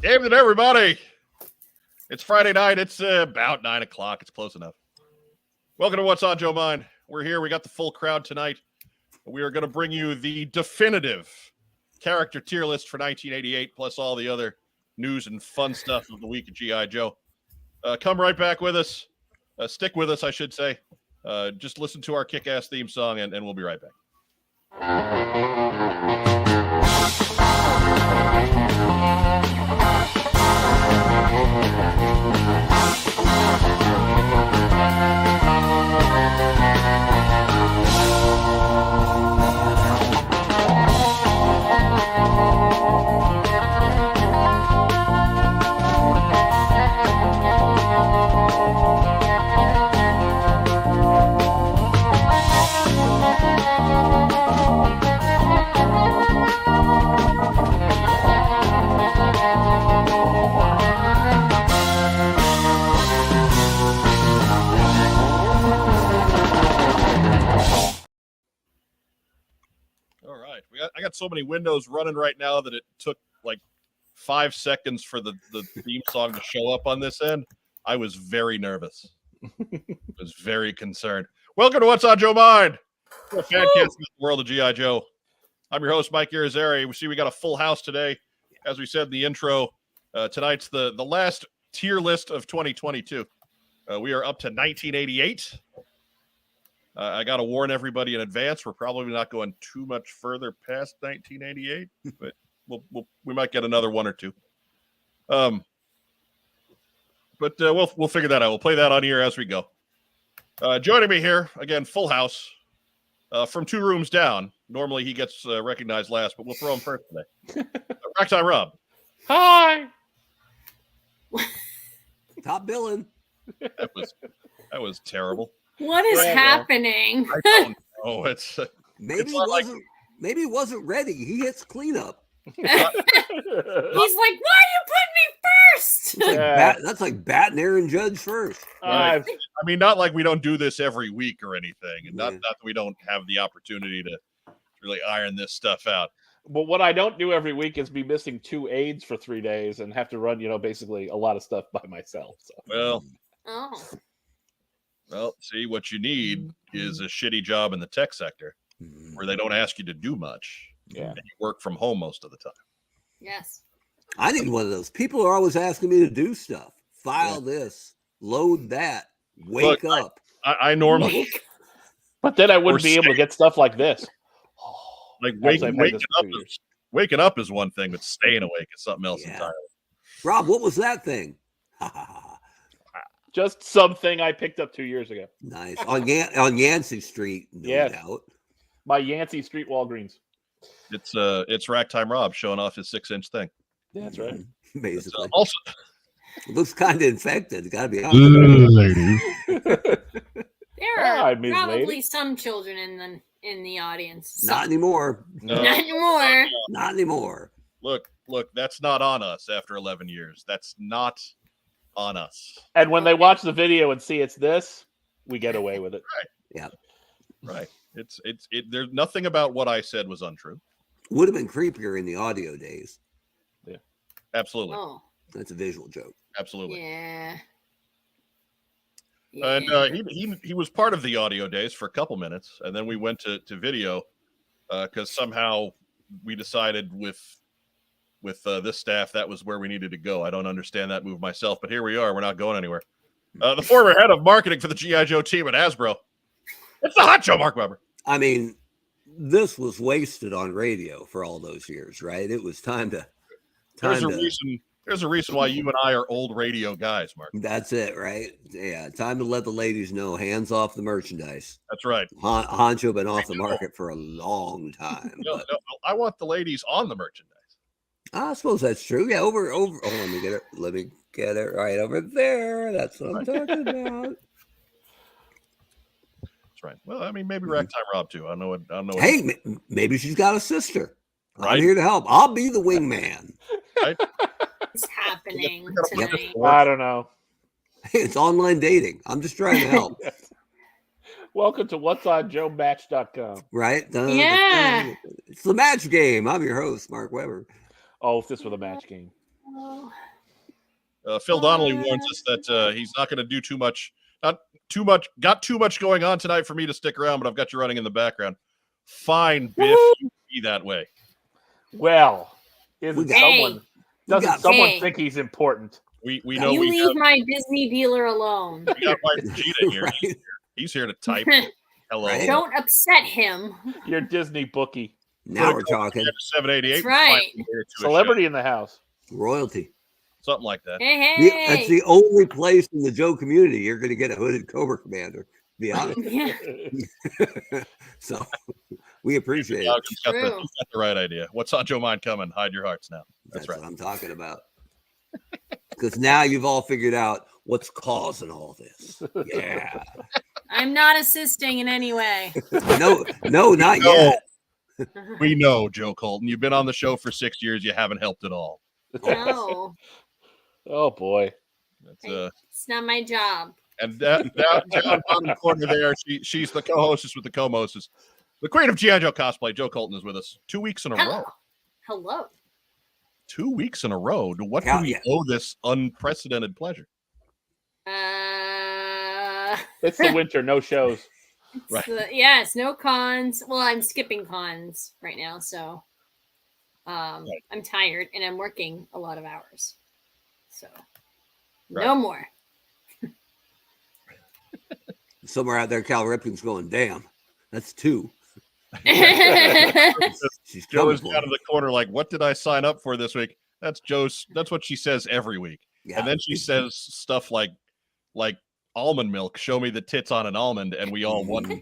Evening, everybody. It's Friday night. It's about 9 o'clock. It's close enough. Welcome to What's on Joe Mind. We're here. We got the full crowd tonight. We are going to bring you the definitive character tier list for 1988, plus all the other news and fun stuff of the week of G.I. Joe. Come right back with us. Stick with us, I should say. Just listen to our kick-ass theme song, and we'll be right back. I got so many windows running right now that it took like 5 seconds for the theme song to show up on this end. I was very nervous. I was very concerned. Welcome to What's on Joe Mind, a fan cast in the world of G.I. Joe. I'm your host, Mike Irizarry. We got a full house today. As we said in the intro, tonight's the last tier list of 2022. We are up to 1988. I got to warn everybody in advance. We're probably not going too much further past 1988, but we might get another one or two. But we'll figure that out. We'll play that on here as we go. Joining me here again, full house from 2 rooms down. Normally he gets recognized last, but we'll throw him first today. Ragtime Rob. Hi. Top billing. That was terrible. What is happening? I don't know. Maybe he wasn't ready. He hits cleanup. He's like, why are you putting me first? That's like batting Aaron Judge first. Right. I mean, not like we don't do this every week or anything, and not that we don't have the opportunity to really iron this stuff out. But what I don't do every week is be missing 2 aides for 3 days and have to run, basically a lot of stuff by myself. So. Well, see, what you need is a shitty job in the tech sector where they don't ask you to do much. Yeah. And you work from home most of the time. Yes. I need one of those. People are always asking me to do stuff. File this, load that, wake up. I normally. But then I wouldn't be able to get stuff like this. Like waking up is one thing, but staying awake is something else entirely. Rob, what was that thing? Just something I picked up 2 years ago. Nice. On Yancey Street, no doubt. My Yancey Street Walgreens. It's Ragtime Rob showing off his 6-inch thing. That's right. Basically. Also, it looks kind of infected. Got to be honest. Lady. There are probably some children in the audience. Not anymore. No. Not anymore. Not anymore. Look, that's not on us after 11 years. That's not on us. And when they watch the video and see it's this, we get away with it. Right. Yeah. Right. There's nothing about what I said was untrue. Would have been creepier in the audio days. Yeah. Absolutely. Oh. That's a visual joke. Absolutely. Yeah. And he was part of the audio days for a couple minutes, and then we went to video because somehow we decided with this staff that was where we needed to go. I don't understand that move myself, but here we are. We're not going anywhere. The former head of marketing for the G.I. Joe team at Hasbro. It's the Hot Joe, Mark Weber. I mean, this was wasted on radio for all those years, right? It was time to. There's a reason why you and I are old radio guys, Mark. That's it, right? Yeah, time to let the ladies know. Hands off the merchandise. That's right. Honcho been off the market for a long time. No, I want the ladies on the merchandise. I suppose that's true. Yeah, over. Oh, let me get it right over there. That's what I'm talking about. That's right. Well, I mean, maybe Ragtime Rob too. I don't know. Hey, maybe she's got a sister. Right. I'm here to help. I'll be the wingman. Right? What's happening tonight? I don't know. It's online dating. I'm just trying to help. Welcome to whatsonjoematch.com. Right? Yeah. It's the match game. I'm your host, Mark Weber. Oh, if this were the match game. Phil Donnelly warns us that he's not going to do too much. Got too much going on tonight for me to stick around, but I've got you running in the background. Fine, Biff, you be that way. Well, doesn't someone think he's important? We know you we leave my Disney dealer alone. We got my Vegeta here. Right. He's here to type. Hello. Right. Don't upset him. Your Disney bookie. Now we're talking 788. That's right. Celebrity in the house. royalty. Something like that. Hey. That's the only place in the Joe community you're going to get a hooded Cobra Commander. To be honest. Yeah. So we appreciate it. He's got the right idea. What's on Joe Mind coming? Hide your hearts now. That's right. What I'm talking about. Because now you've all figured out what's causing all this. Yeah. I'm not assisting in any way. No, not yet. We know, Joe Colton. You've been on the show for 6 years. You haven't helped at all. No. Oh boy. It's not my job. And down on the corner there, she's the co-hostess with the co-hostess. The queen of G.I. Joe cosplay, Joe Colton, is with us 2 weeks in a row. Hello. 2 weeks in a row. What do we owe this unprecedented pleasure? It's the winter, no shows. Right. Yes, no cons. Well, I'm skipping cons right now, so I'm tired and I'm working a lot of hours. So no more. Somewhere out there, Cal Ripken's going, damn, that's 2. Joe is out of the corner like, what did I sign up for this week? That's what she says every week. Yeah. And then she says stuff like almond milk, show me the tits on an almond, and we all want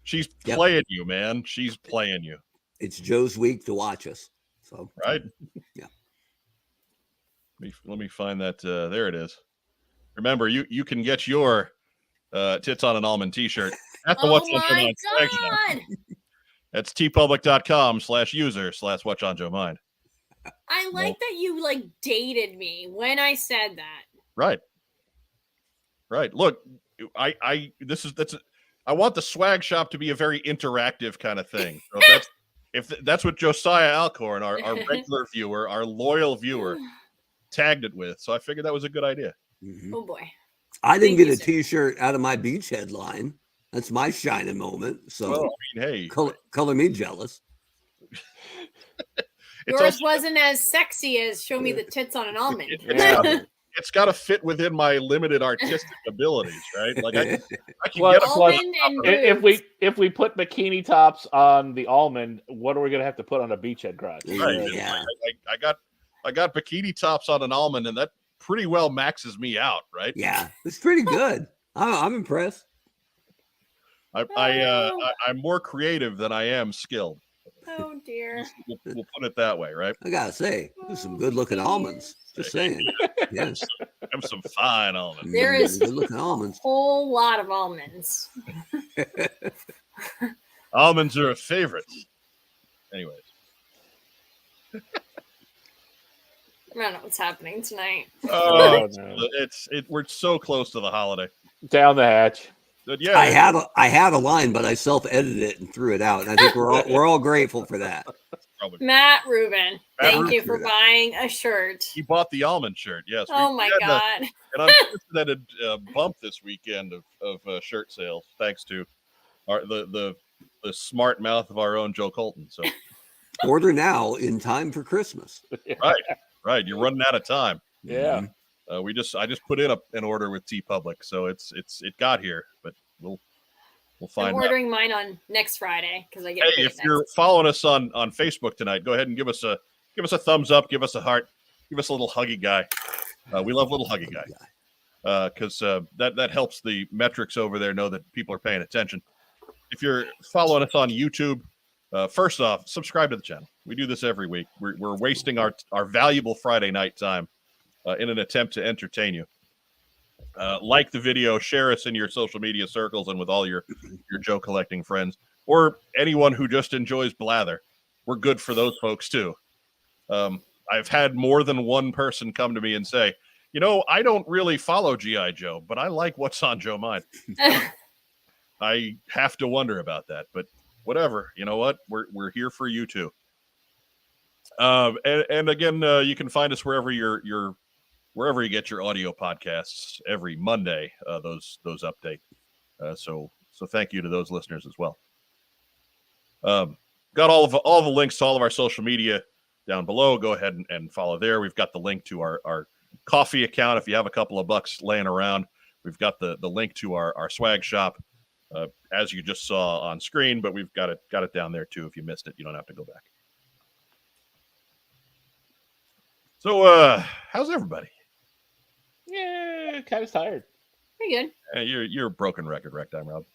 she's playing you, man. She's playing you. It's Joe's week to watch us. So right. Yeah. Let me find that. There it is. Remember, you can get your tits on an almond t-shirt at the What's on Joe Mind section. That's tpublic.com/user/What's on Joe Mind. I like that you dated me when I said that. Right. Look, I want the swag shop to be a very interactive kind of thing. So if that's what Josiah Alcorn, our regular viewer, our loyal viewer, tagged it with. So I figured that was a good idea. Mm-hmm. Oh boy. I didn't get a t-shirt out of my beachhead line. That's my shining moment. So hey, color me jealous. Yours wasn't as sexy as show me the tits on an almond. It's got to fit within my limited artistic abilities, right? Like I can get if we put bikini tops on the almond, what are we gonna have to put on a beachhead crotch? Right. Yeah. I got bikini tops on an almond, and that pretty well maxes me out, right? Yeah, it's pretty good. I'm impressed. I'm more creative than I am skilled. Oh dear. We'll put it that way, right? I gotta say, there's some good-looking almonds. Just saying. Yes. Have some fine almonds. There is good-looking almonds. A whole lot of almonds. Almonds are a favorite. Anyways. I don't know what's happening tonight. Oh no. We're so close to the holiday. Down the hatch. But yeah, I had a line, but I self-edited it and threw it out. And I think we're all grateful for that. Probably. Matt Rubin, thank you for buying a shirt. He bought the almond shirt. Yes. Oh my God. An unprecedented bump this weekend of shirt sales, thanks to the smart mouth of our own Joe Colton. So order now in time for Christmas. Right. You're running out of time. Yeah. I just put in an order with TeePublic, so it got here, but we'll find. I'm ordering mine on next Friday because I get. Hey, if you're following us on Facebook tonight, go ahead and give us a thumbs up, give us a heart, give us a little huggy guy. We love little huggy guy because that helps the metrics over there know that people are paying attention. If you're following us on YouTube, first off, subscribe to the channel. We do this every week. We're wasting our valuable Friday night time in an attempt to entertain you. Like the video, share us in your social media circles and with all your Joe collecting friends, or anyone who just enjoys blather. We're good for those folks too. I've had more than one person come to me and say, I don't really follow G.I. Joe, but I like What's on Joe Mind. I have to wonder about that, but whatever. You know what? We're here for you too. And again, you can find us wherever wherever you get your audio podcasts every Monday. Those update. So thank you to those listeners as well. Got all the links to all of our social media down below. Go ahead and follow there. We've got the link to our coffee account. If you have a couple of bucks laying around, we've got the link to our swag shop, as you just saw on screen, but we've got it down there too. If you missed it, you don't have to go back. So, how's everybody? Yeah, kind of tired. Pretty good. You're a broken record, Ragtime Rob.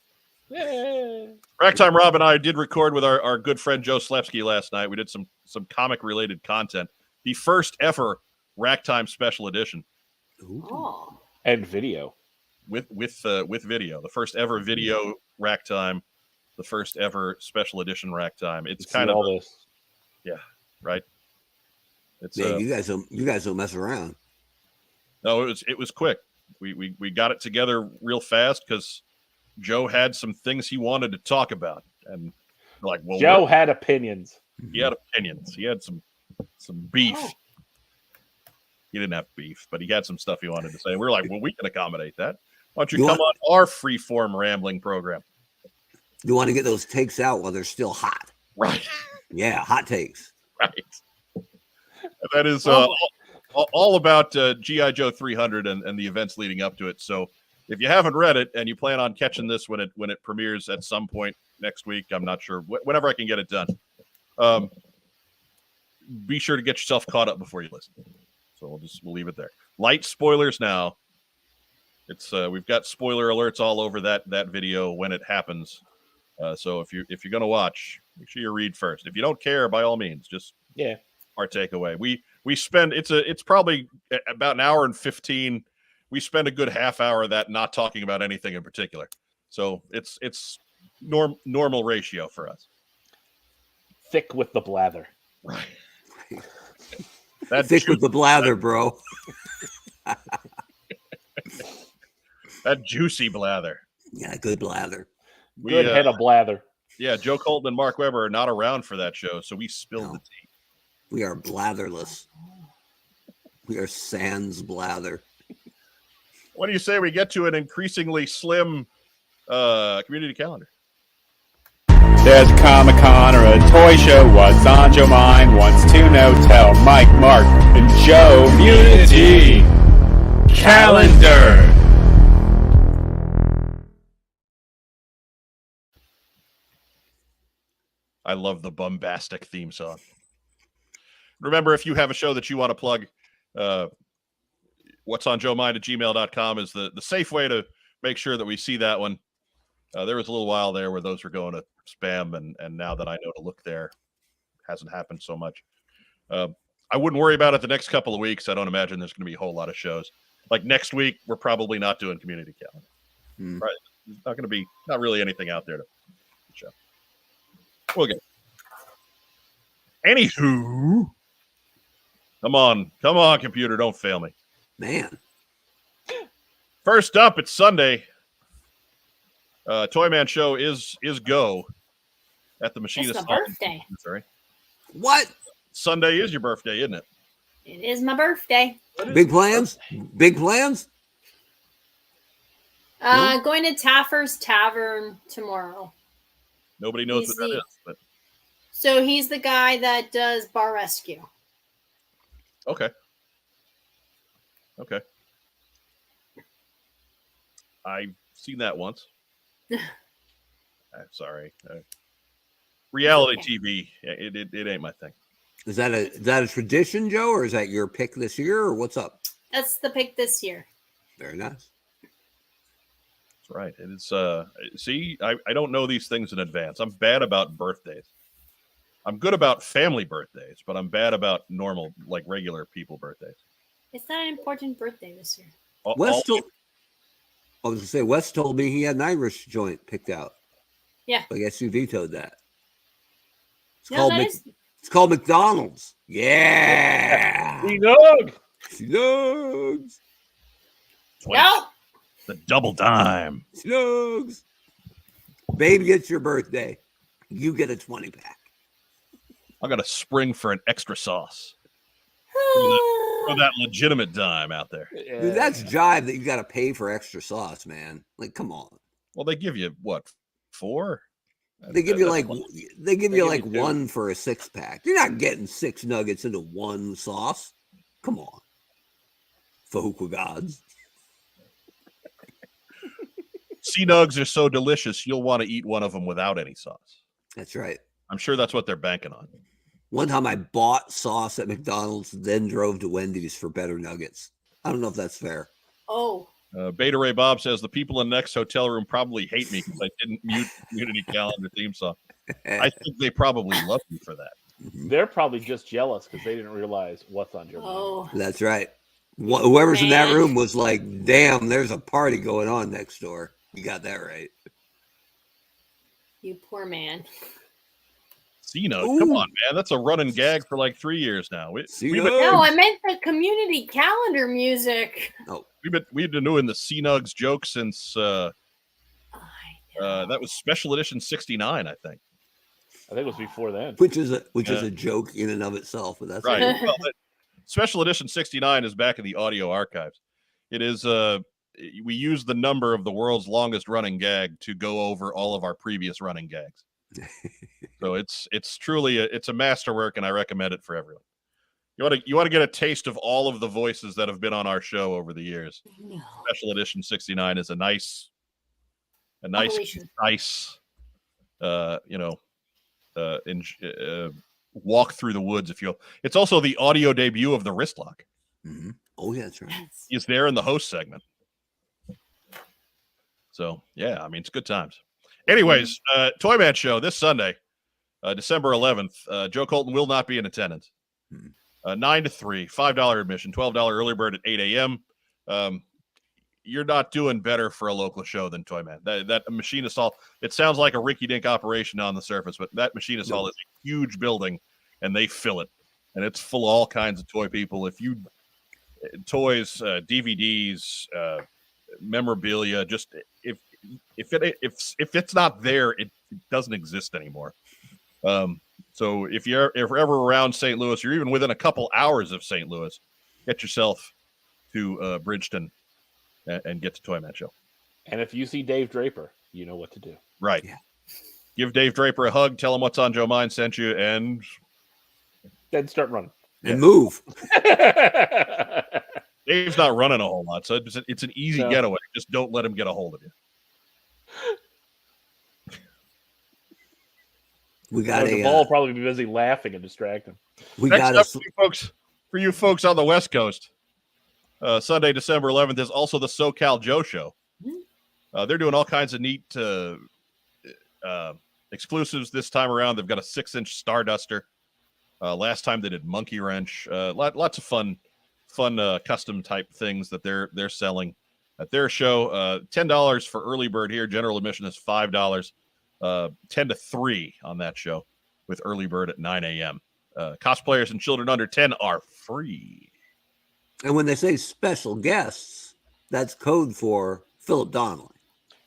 Yeah. Ragtime Rob and I did record with our good friend Joe Slepsky last night. We did some comic related content. The first ever Ragtime special edition. Oh. And video. With video. The first ever video Ragtime. The first ever special edition Ragtime. It's kind of all this. Yeah, right. It's Man, you guys don't mess around. No, it was quick. We got it together real fast because Joe had some things he wanted to talk about, and like, well, Joe had opinions. He had opinions. He had some beef. Oh. He didn't have beef, but he had some stuff he wanted to say. And we were like, well, we can accommodate that. Why don't you come on our freeform rambling program? You want to get those takes out while they're still hot. Right. Yeah, hot takes. Right. That is all about G.I. Joe 300 and the events leading up to it. So if you haven't read it and you plan on catching this when it premieres at some point next week, I'm not sure, whenever I can get it done, be sure to get yourself caught up before you listen. So we'll leave it there. Light spoilers now. It's we've got spoiler alerts all over that video when it happens. So if you're gonna watch, make sure you read first. If you don't care, by all means, just partake away. We spend it's probably about an hour and 15. We spend a good half hour of that not talking about anything in particular. So it's normal ratio for us. Thick with the blather. Right. Thick with the blather, bro. That juicy blather. Yeah, good blather. Good head of blather. Yeah, Joe Colton and Mark Webber are not around for that show, so we spilled the tea. We are blatherless. We are sans blather. What do you say we get to an increasingly slim community calendar? There's a Comic-Con or a toy show. What's on Joe mind? Wants to know. Tell Mike, Mark, and Joe. Community calendar. I love the bombastic theme song. Remember, if you have a show that you want to plug, what's on Joe Mind at gmail.com is the safe way to make sure that we see that one. There was a little while there where those were going to spam, and now that I know to look there, it hasn't happened so much. I wouldn't worry about it the next couple of weeks. I don't imagine there's going to be a whole lot of shows. Like next week, we're probably not doing community calendar. Right? There's not going to be not really anything out there to show. We'll get it. Anywho, come on, computer, don't fail me. Man. First up, it's Sunday. Toyman show is go at the Machinist. It's my birthday. Sorry. What? Sunday is your birthday, isn't it? It is my birthday. Big plans? Big plans? Going to Taffer's Tavern tomorrow. Nobody knows what that is. But... So he's the guy that does Bar Rescue. Okay. I've seen that once. I'm sorry. Reality TV, it ain't my thing. Is that a tradition, Joe, or is that your pick this year, or what's up? That's the pick this year. Very nice. That's right. It is. See, I don't know these things in advance. I'm bad about birthdays. I'm good about family birthdays, but I'm bad about normal, like regular people birthdays. It's not an important birthday this year. I was going to say, Wes told me he had an Irish joint picked out. Yeah. I guess you vetoed that. It's It's called McDonald's. Yeah. Snugs. No. The double dime. Snugs. Baby, it's your birthday. You get a 20-pack. I got a spring for an extra sauce. For that legitimate dime out there. Dude, that's jive that you got to pay for extra sauce, man. Like, come on. Well, they give you what, 4? They give you like They give you 2. one for a 6-pack. You're not getting 6 nuggets into one sauce. Come on, Fahuka gods. Sea nugs are so delicious, you'll want to eat one of them without any sauce. That's right. I'm sure that's what they're banking on. One time I bought sauce at McDonald's, then drove to Wendy's for better nuggets. I don't know if that's fair. Oh. Beta Ray Bob says the people in the next hotel room probably hate me because I didn't mute Community Calendar theme song. I think they probably love me for that. They're probably just jealous because they didn't realize what's on your mind. Oh. That's right. Whoever's in that room was like, damn, there's a party going on next door. You got that right. You poor man. C-Note, come on, man. That's a running gag for like 3 years now. No, I meant the community calendar music. Oh, we've been doing the C-Nugs joke since that was Special Edition 69, I think. I think it was before then. Which is a joke in and of itself, but that's right. Well, Special Edition 69 is back in the audio archives. It is we use the number of the world's longest running gag to go over all of our previous running gags. So it's truly it's a masterwork, and I recommend it for everyone. You want to get a taste of all of the voices that have been on our show over the years. No. Special Edition 69 is a nice walk through the woods, if you will. It's also the audio debut of the wrist lock. Mm-hmm. Oh yeah, that's right. He's there in the host segment. So yeah, I mean, it's good times. Anyways, Toyman Show this Sunday, December 11th. Joe Colton will not be in attendance. 9 to 3, $5 admission, $12 early bird at 8 a.m. You're not doing better for a local show than Toyman. That Machinist Hall, it sounds like a rinky-dink operation on the surface, but that Machinist Hall is a huge building, and they fill it. And it's full of all kinds of toy people. Toys, DVDs, memorabilia, just if it's not there, it doesn't exist anymore. So if you're ever around St. Louis, you're even within a couple hours of St. Louis, get yourself to Bridgeton and get to Toyman Show. And if you see Dave Draper, you know what to do. Right. Yeah. Give Dave Draper a hug, tell him what's on Joe Mind sent you, and then start running. And move. Dave's not running a whole lot, so it's an easy getaway. Just don't let him get a hold of you. We got the ball will probably be busy laughing and distracting. Next up, for you folks on the West Coast, Sunday, December 11th is also the SoCal Joe Show. They're doing all kinds of neat exclusives this time around. They've got a 6-inch Starduster. Last time they did Monkey Wrench. Lots of fun custom type things that they're selling at their show. $10 for early bird here. General admission is $5. 10 to 3 on that show with early bird at 9 a.m. Cosplayers and children under 10 are free. And when they say special guests, that's code for Philip Donnelly,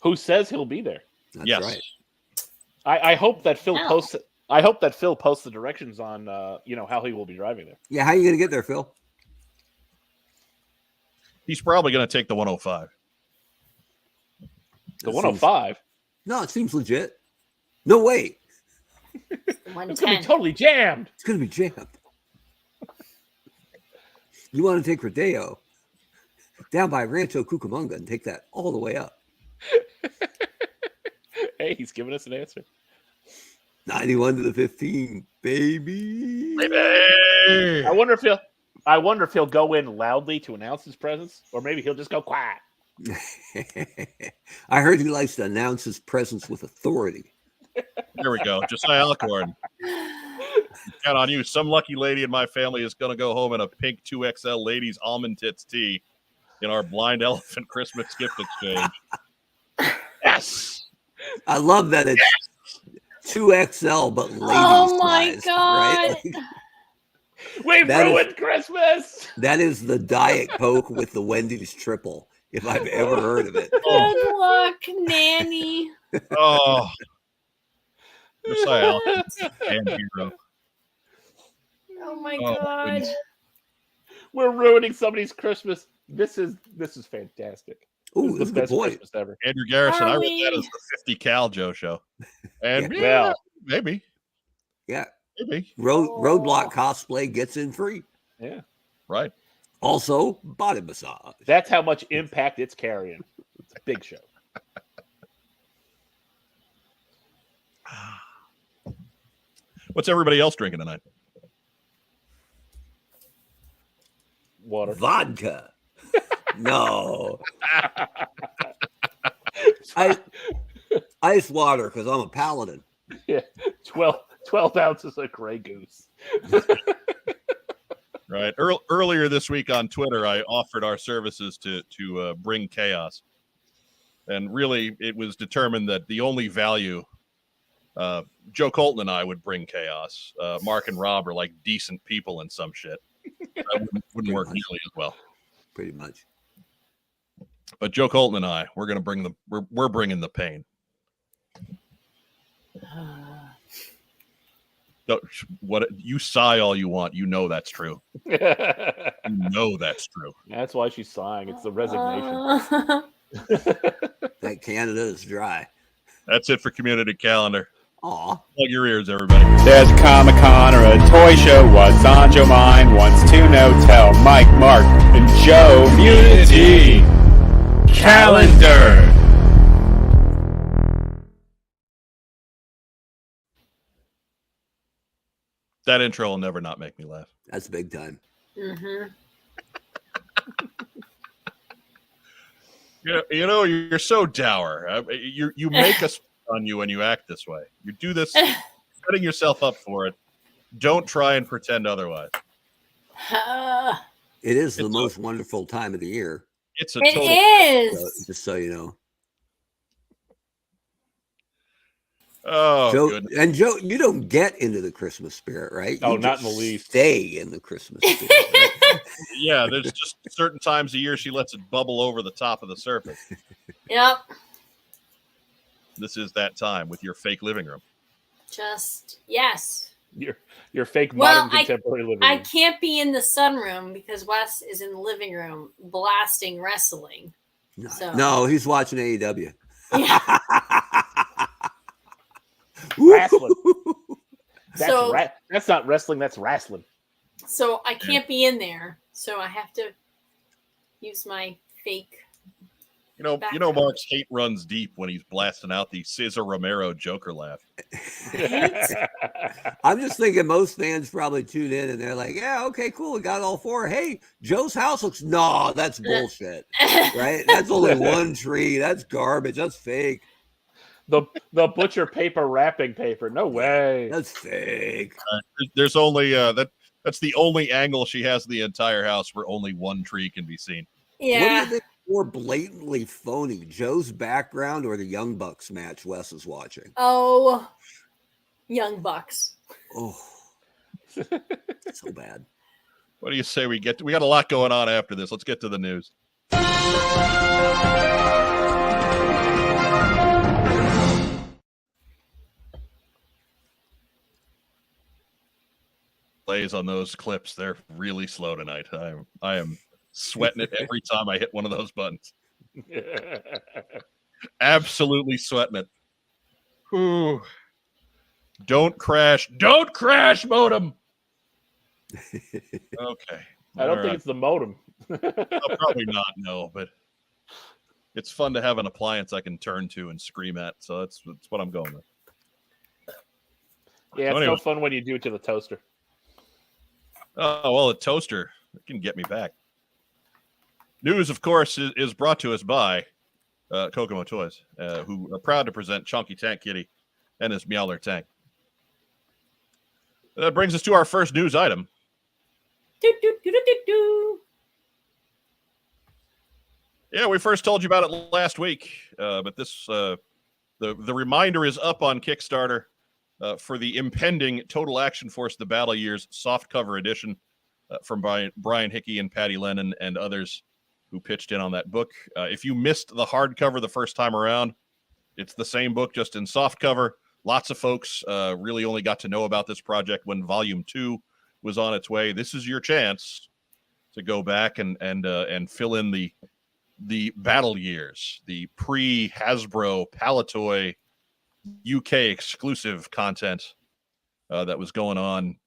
who says he'll be there. That's right. I hope that Phil posts. I hope that Phil posts the directions on how he will be driving there. Yeah, how are you going to get there, Phil? He's probably going to take the 105. The 105? No, it seems legit. No way. It's going to be totally jammed. It's going to be jammed. You want to take Rodeo down by Rancho Cucamonga and take that all the way up. Hey, he's giving us an answer. 91 to the 15, baby. I wonder if he'll go in loudly to announce his presence, or maybe he'll just go quiet. I heard he likes to announce his presence with authority. There we go. Josiah Alcorn. Count on you. Some lucky lady in my family is going to go home in a pink 2XL ladies almond tits tee in our blind elephant Christmas gift exchange. Yes. I love that it's 2XL, but ladies. Oh my size, God. Right? We've ruined Christmas. That is the Diet Coke with the Wendy's triple, if I've ever heard of it. Good luck, Nanny. Oh. Josiah Alcorn, and hero. Oh my Oh, god. goodness. We're ruining somebody's Christmas. This is fantastic. Ooh, This is the best Christmas ever. Andrew Garrison, Are I read we- that as the 50 cal Joe show. And Yeah. yeah, Well, maybe. Yeah. Maybe. Roadblock cosplay gets in free. yeah. Right. Also, body massage. That's how much impact it's carrying. It's a big show. What's everybody else drinking tonight? Water. Vodka. No. Ice water because I'm a paladin. Yeah. 12 ounces of Grey Goose. Right. Earlier this week on Twitter, I offered our services to bring chaos, and really, it was determined that the only value Joe Colton and I would bring chaos. Mark and Rob are like decent people in some shit. That wouldn't work nearly as well. Pretty much. But Joe Colton and I, we're gonna bring we're bringing the pain. What you sigh all you want, you know that's true. You know that's true. That's why she's sighing. It's the resignation. That Canada is dry. That's it for community calendar. Aw. Plug your ears, everybody. There's a Comic-Con or a toy show. What's on your mind? Wants to know? Tell Mike, Mark, and Joe. Community Calendar. That intro will never not make me laugh. That's big time. Mm-hmm. You know, you're so dour. You make us on you when you act this way. You do this, setting yourself up for it. Don't try and pretend otherwise. It is the It's most wonderful time of the year. It's a It total. is. Just so you know. Oh, Joe, good. and Joe, you don't get into the Christmas spirit, right? Oh, You not just in the least. Stay in the Christmas spirit. Right? Yeah, there's just certain times a year she lets it bubble over the top of the surface. Yep. This is that time with your fake living room. Just yes. Your fake Well, modern contemporary living I room. can't be in the sunroom because Wes is in the living room blasting wrestling. No, So- no, he's watching AEW. Yeah. Wrestling. That's So- that's not wrestling. That's wrestling. So I can't be in there. So I have to use my fake. You know, Mark's hate runs deep when he's blasting out the Cesar Romero Joker laugh. I'm just thinking most fans probably tune in and they're like, yeah, okay, cool. We got all four. Hey, Joe's house looks, no, that's bullshit. Right? That's only one tree. That's garbage. That's fake. the butcher paper wrapping paper. No way. That's fake. There's only that's the only angle she has in the entire house where only one tree can be seen. What do you Yeah. think is more blatantly phony, Joe's background or the Young Bucks match Wes is watching? Oh, Young Bucks. Oh, so bad. What do you say we got a lot going on after this. Let's get to the news. Plays on those clips, they're really slow tonight. I am sweating it every time I hit one of those buttons. Absolutely sweating it. Whew. Don't crash modem. Okay. I don't think it's the modem. Probably not, no, but it's fun to have an appliance I can turn to and scream at, so that's what I'm going with. Yeah, it's Anyway. no fun when you do it to the toaster. Oh, well, a toaster can get me back. News, of course, is brought to us by Kokomo Toys, who are proud to present Chunky Tank Kitty and his Meowler Tank. That brings us to our first news item. Do, do, do, do, do, do. Yeah, we first told you about it last week, but this the reminder is up on Kickstarter for the impending Total Action Force: The Battle Years softcover edition from Brian Hickey and Patty Lennon and others who pitched in on that book. If you missed the hardcover the first time around, it's the same book, just in softcover. Lots of folks really only got to know about this project when Volume 2 was on its way. This is your chance to go back and fill in the battle years, the pre-Hasbro Palitoy UK exclusive content that was going on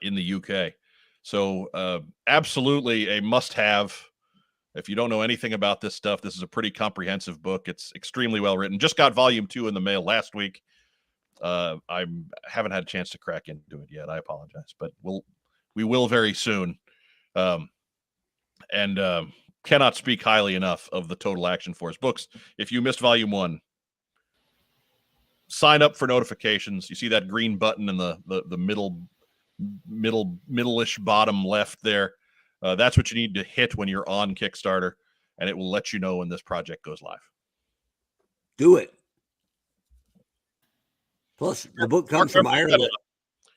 in the UK. So absolutely a must-have. If you don't know anything about this stuff, this is a pretty comprehensive book. It's extremely well written. Just got volume 2 in the mail last week. I haven't had a chance to crack into it yet. I apologize, but we will very soon. Cannot speak highly enough of the Total Action Force books. If you missed volume 1, sign up for notifications. You see that green button in the middle-ish bottom left there. That's what you need to hit when you're on Kickstarter, and it will let you know when this project goes live. Do it. Plus, the book comes from Ireland.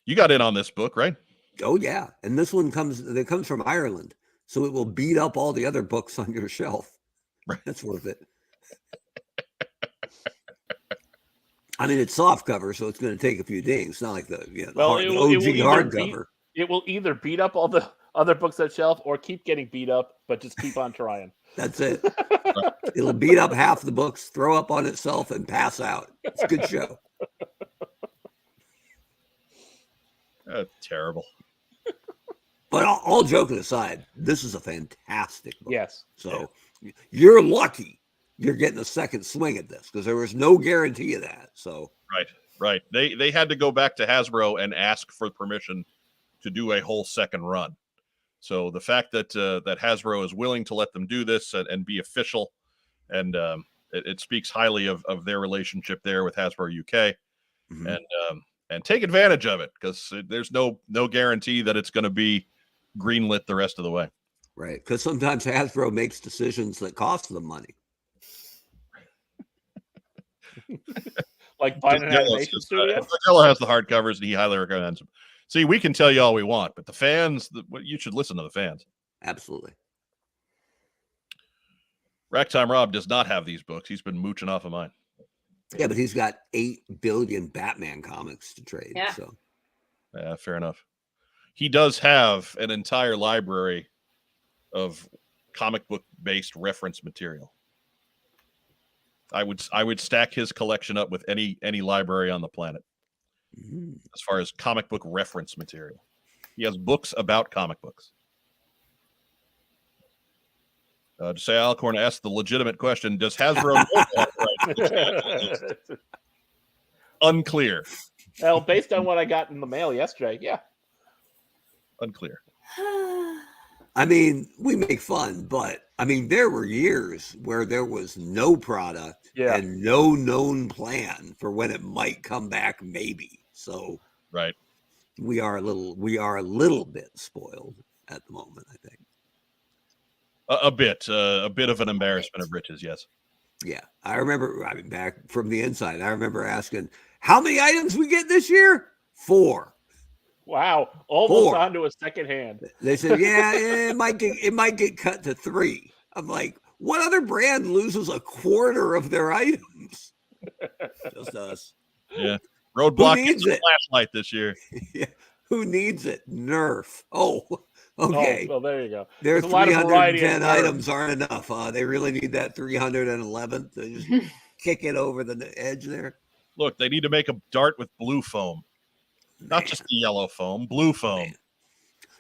You got in on this book, right? Oh yeah, and this one comes from Ireland, so it will beat up all the other books on your shelf. Right. That's worth it. I mean, it's soft cover, so it's going to take a few dings. It's not like the OG hardcover. It will either beat up all the other books on shelf or keep getting beat up, but just keep on trying. That's it. It'll beat up half the books, throw up on itself, and pass out. It's a good show. Terrible. But all joking aside, this is a fantastic book. Yes. So you're lucky you're getting a second swing at this because there was no guarantee of that. So right. They had to go back to Hasbro and ask for permission to do a whole second run. So the fact that that Hasbro is willing to let them do this and be official, and it speaks highly of their relationship there with Hasbro UK, and take advantage of it because there's no guarantee that it's going to be greenlit the rest of the way. Right, because sometimes Hasbro makes decisions that cost them money. Like buying an animation studio. Zilla has the hardcovers, and he highly recommends them. See, we can tell you all we want, but the fans, you should listen to the fans. Absolutely. Racktime Rob does not have these books. He's been mooching off of mine. Yeah, but he's got 8 billion Batman comics to trade. Yeah. So, yeah, fair enough. He does have an entire library of comic book based reference material. I would stack his collection up with any library on the planet as far as comic book reference material. He has books about comic books. To say Alcorn asked the legitimate question: does Hasbro know? Unclear. Well, based on what I got in the mail yesterday, yeah. Unclear. I mean, we make fun, but I mean, there were years where there was no product and no known plan for when it might come back, maybe. So, right, we are a little bit spoiled at the moment, I think. A bit of an embarrassment of riches, yes. Yeah, I remember. I mean, back from the inside, I remember asking, "How many items we get this year?" 4. Wow, almost 4. onto a second hand. They said, "Yeah, it might get cut to 3." I'm like, "What other brand loses a quarter of their items?" Just us. Yeah, Roadblock gets a flashlight this year. Yeah, who needs it? Nerf. Oh, okay. Oh, well, there you go. Their There's a lot of variety 310 items aren't enough. They really need that 311th to just kick it over the edge there. Look, they need to make a dart with blue foam. Not just the yellow foam, blue foam.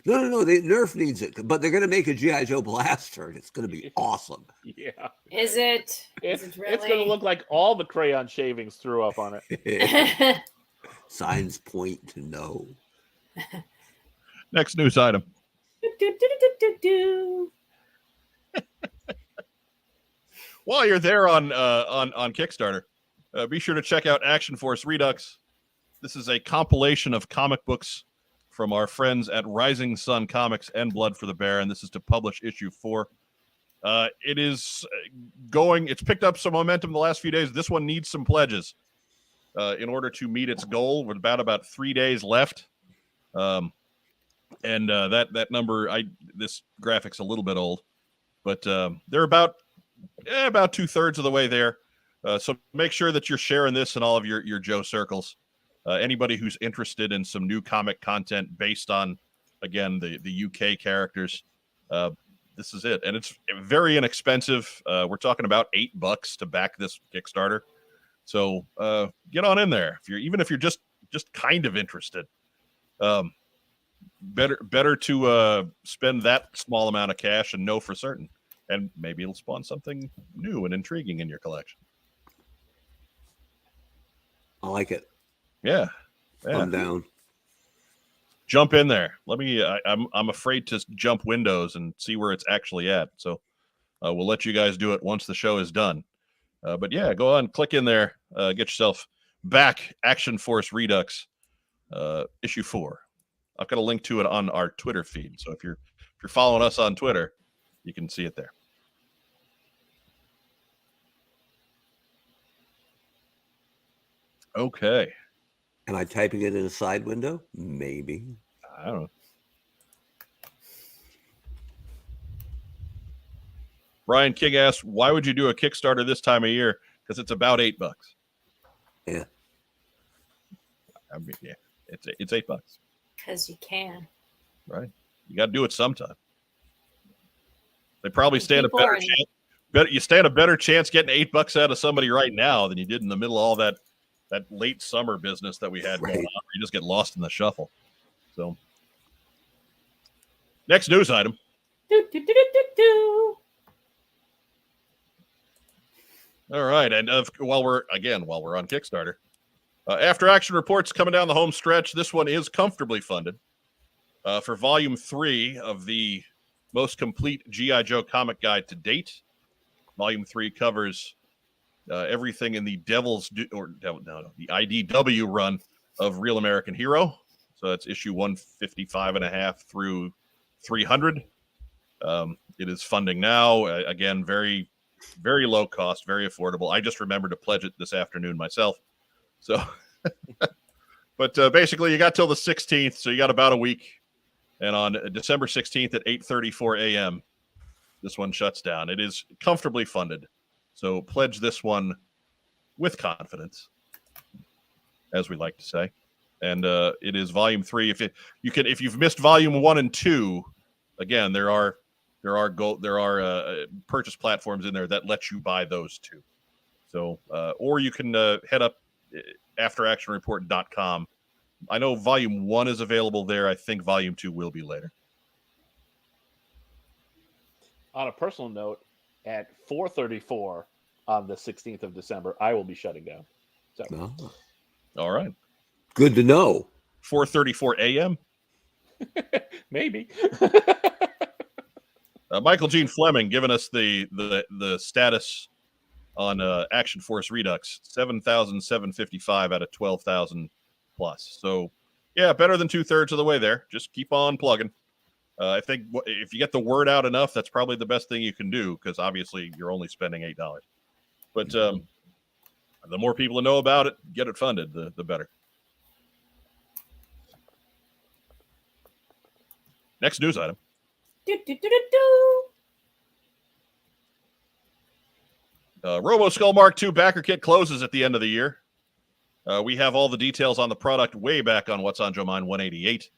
No. Nerf needs it, but they're going to make a G.I. Joe blaster, and it's going to be awesome. Yeah. Is it? It's Really? going to look like all the crayon shavings threw up on it. Signs point to no. Next news item. While you're there on Kickstarter, be sure to check out Action Force Redux. This is a compilation of comic books from our friends at Rising Sun Comics and Blood for the Bear, and this is to publish issue 4. It is it's picked up some momentum the last few days. This one needs some pledges in order to meet its goal. With about 3 days left. And that number, this graphic's a little bit old, but they're about 2/3 of the way there. So make sure that you're sharing this in all of your Joe circles. Anybody who's interested in some new comic content based on, again, the UK characters, this is it. And it's very inexpensive. We're talking about $8 to back this Kickstarter. So get on in there. If you're just kind of interested. Better to spend that small amount of cash and know for certain, and maybe it'll spawn something new and intriguing in your collection. I like it. Yeah. I'm down. Jump in there. I'm afraid to jump windows and see where it's actually at. So we'll let you guys do it once the show is done. But yeah, go on, click in there, get yourself back Action Force Redux issue 4. I've got a link to it on our Twitter feed. So if you're following us on Twitter, you can see it there. Okay. Am I typing it in a side window? Maybe. I don't know. Brian King asks, why would you do a Kickstarter this time of year? Because it's about $8. Yeah. I mean, yeah, it's $8. Because you can. Right. You got to do it sometime. They probably stand a better chance. You stand a better chance getting $8 out of somebody right now than you did in the middle of all that late summer business that we had going on. Where you just get lost in the shuffle. So, next news item. All right, and while we're on Kickstarter, After Action Reports coming down the home stretch. This one is comfortably funded for Volume 3 of the most complete G.I. Joe comic guide to date. Volume 3 covers everything in the the IDW run of Real American Hero. So that's issue 155.5 through 300. It is funding now. Again, very, very low cost, very affordable. I just remembered to pledge it this afternoon myself. So, but basically, you got till the 16th, so you got about a week. And on December 16th at 8:34 a.m., this one shuts down. It is comfortably funded, so pledge this one with confidence, as we like to say. And it is Volume 3. If you've missed Volume 1 and 2, again, there are purchase platforms in there that let you buy those too. So, or you can head up afteractionreport.com. I know Volume 1 is available there. I think Volume 2 will be later. On a personal note, at 4:34 on the 16th of December, I will be shutting down. So, all right. Good to know. 4:34 a.m. Maybe. Michael Gene Fleming giving us the status on Action Force Redux, 7,755 out of 12,000 plus. So, yeah, better than 2/3 of the way there. Just keep on plugging. I think if you get the word out enough, that's probably the best thing you can do, because obviously you're only spending $8. But the more people that know about it, get it funded, the better. Next news item. Robo Skull Mark II backer kit closes at the end of the year. We have all the details on the product way back on What's on Joe Mind 188.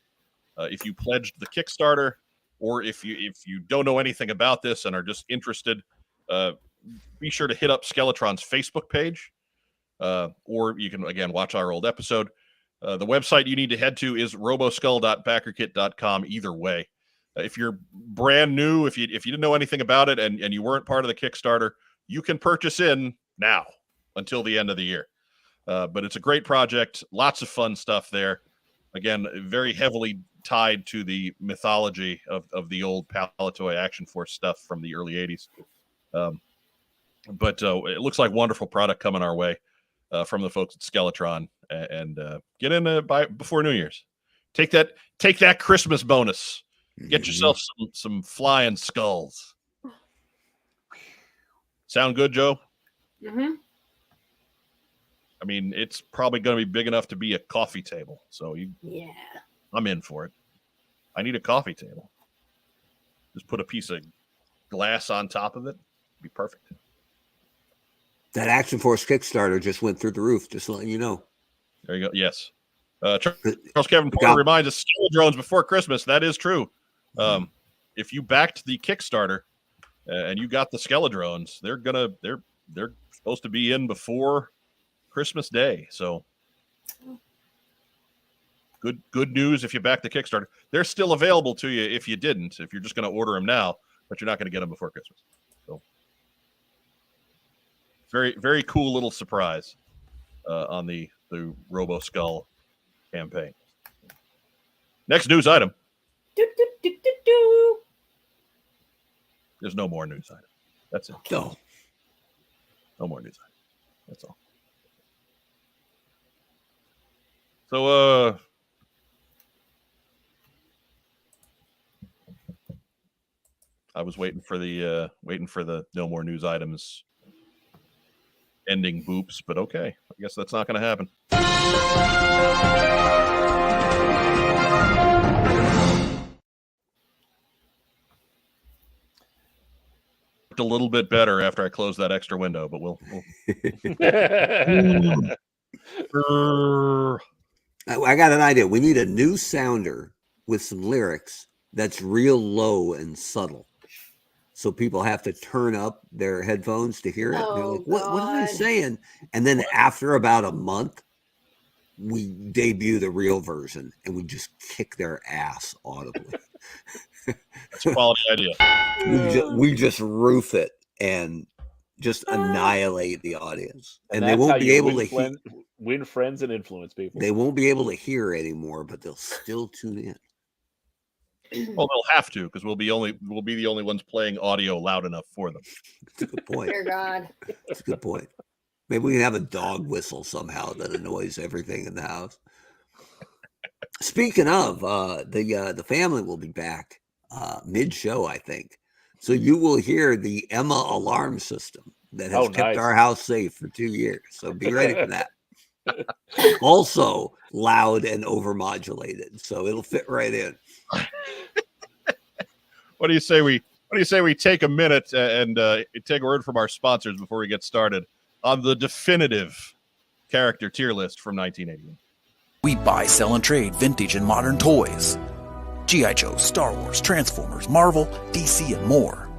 If you pledged the Kickstarter, or if you don't know anything about this and are just interested, be sure to hit up Skeletron's Facebook page, or you can, again, watch our old episode. The website you need to head to is roboskull.backerkit.com either way. If you're brand new, if you didn't know anything about it and you weren't part of the Kickstarter, you can purchase in now until the end of the year. But it's a great project. Lots of fun stuff there. Again, very heavily tied to the mythology of the old Palitoy Action Force stuff from the early 80s. But it looks like wonderful product coming our way from the folks at Skeletron. And get in before New Year's. Take that Christmas bonus. Get yourself some flying skulls. Sound good, Joe? Mm-hmm. I mean, it's probably going to be big enough to be a coffee table. So Yeah. I'm in for it. I need a coffee table. Just put a piece of glass on top of it. It'd be perfect. That Action Force Kickstarter just went through the roof, just letting you know. There you go. Yes. Charles Kevin Porter reminds us, Steel drones before Christmas. That is true. If you backed the Kickstarter and you got the Skeledrones, they're supposed to be in before Christmas Day. So good news if you back the Kickstarter. They're still available to you if you didn't. If you're just going to order them now, but you're not going to get them before Christmas. So very, very cool little surprise on the Robo Skull campaign. Next news item. There's no more news item. That's it. No more news item. That's all. So I was waiting for the no more news items ending boops, but okay. I guess that's not going to happen. A little bit better after I close that extra window, but we'll... I got an idea. We need a new sounder with some lyrics that's real low and subtle, so people have to turn up their headphones to hear it. They're like, what are they saying? And then after about a month, we debut the real version and we just kick their ass audibly. That's a quality idea. We just roof it and just annihilate the audience, and they won't be able to win friends and influence people. They won't be able to hear anymore, but they'll still tune in. Well, they'll have to, because we'll be the only ones playing audio loud enough for them. That's a good point. Dear God. That's a good point. Maybe we can have a dog whistle somehow that annoys everything in the house. Speaking of, the family will be back mid-show, I think. So you will hear the Emma alarm system that has kept our house safe for 2 years. So be ready for that. Also loud and overmodulated, so it'll fit right in. What do you say we take a minute and take a word from our sponsors before we get started on the definitive character tier list from 1981? We buy, sell, and trade vintage and modern toys. G.I. Joe, Star Wars, Transformers, Marvel, DC, and more.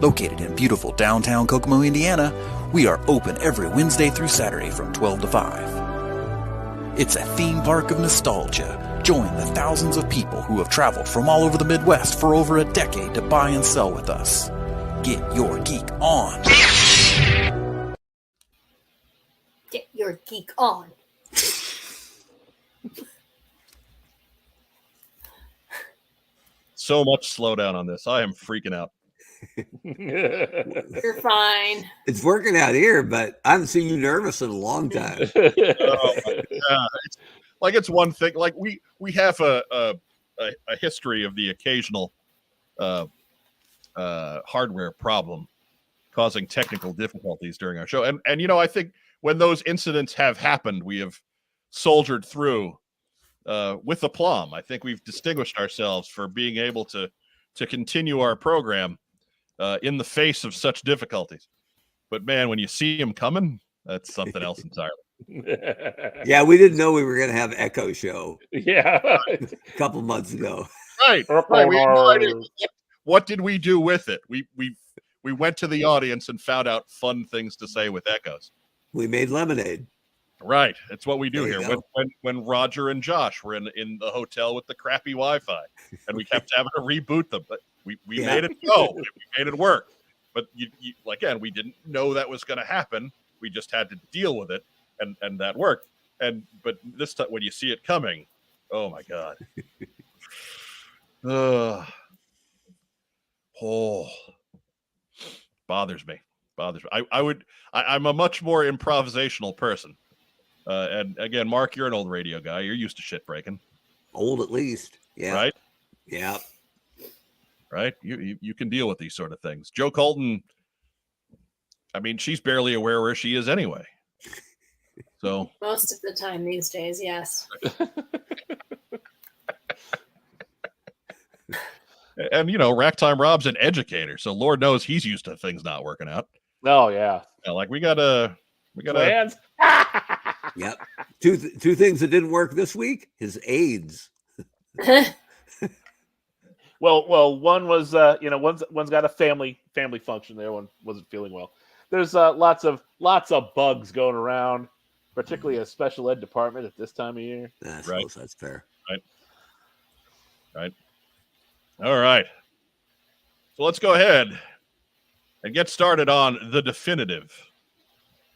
Located in beautiful downtown Kokomo, Indiana, we are open every Wednesday through Saturday from 12 to 5. It's a theme park of nostalgia. Join the thousands of people who have traveled from all over the Midwest for over a decade to buy and sell with us. Get your geek on. Get your geek on. So much slowdown on this. I am freaking out. You're fine. It's working out here, but I haven't seen you nervous in a long time. It's one thing. Like we have a history of the occasional hardware problem causing technical difficulties during our show, and I think when those incidents have happened, we have soldiered through with aplomb. I think we've distinguished ourselves for being able to continue our program in the face of such difficulties. But man, when you see them coming, that's something else entirely. Yeah, we didn't know we were going to have Echo Show. Yeah, a couple months ago. Right. We had no idea. What did we do with it? We went to the audience and found out fun things to say with echoes. We made lemonade. Right. It's what we do There here. When Roger and Josh were in the hotel with the crappy Wi-Fi, and we kept having to reboot them, but we made it go. We made it work. But you again, we didn't know that was going to happen. We just had to deal with it, and that worked. But this time, when you see it coming, oh my God. Bothers me. I'm a much more improvisational person. And again, Mark, you're an old radio guy. You're used to shit breaking. Old at least. Yeah. Right? Yeah. Right? You can deal with these sort of things. Joe Colton, I mean, she's barely aware where she is anyway. So most of the time these days, yes. And Racktime Rob's an educator, so Lord knows he's used to things not working out. Oh yeah. Like we gotta Plans. Yep. Two things that didn't work this week: his AIDS. Well, one was one's got a family function there. One wasn't feeling well. There's lots of bugs going around, particularly a special ed department at this time of year. I suppose that's fair. Right. All right. So let's go ahead and get started on the definitive.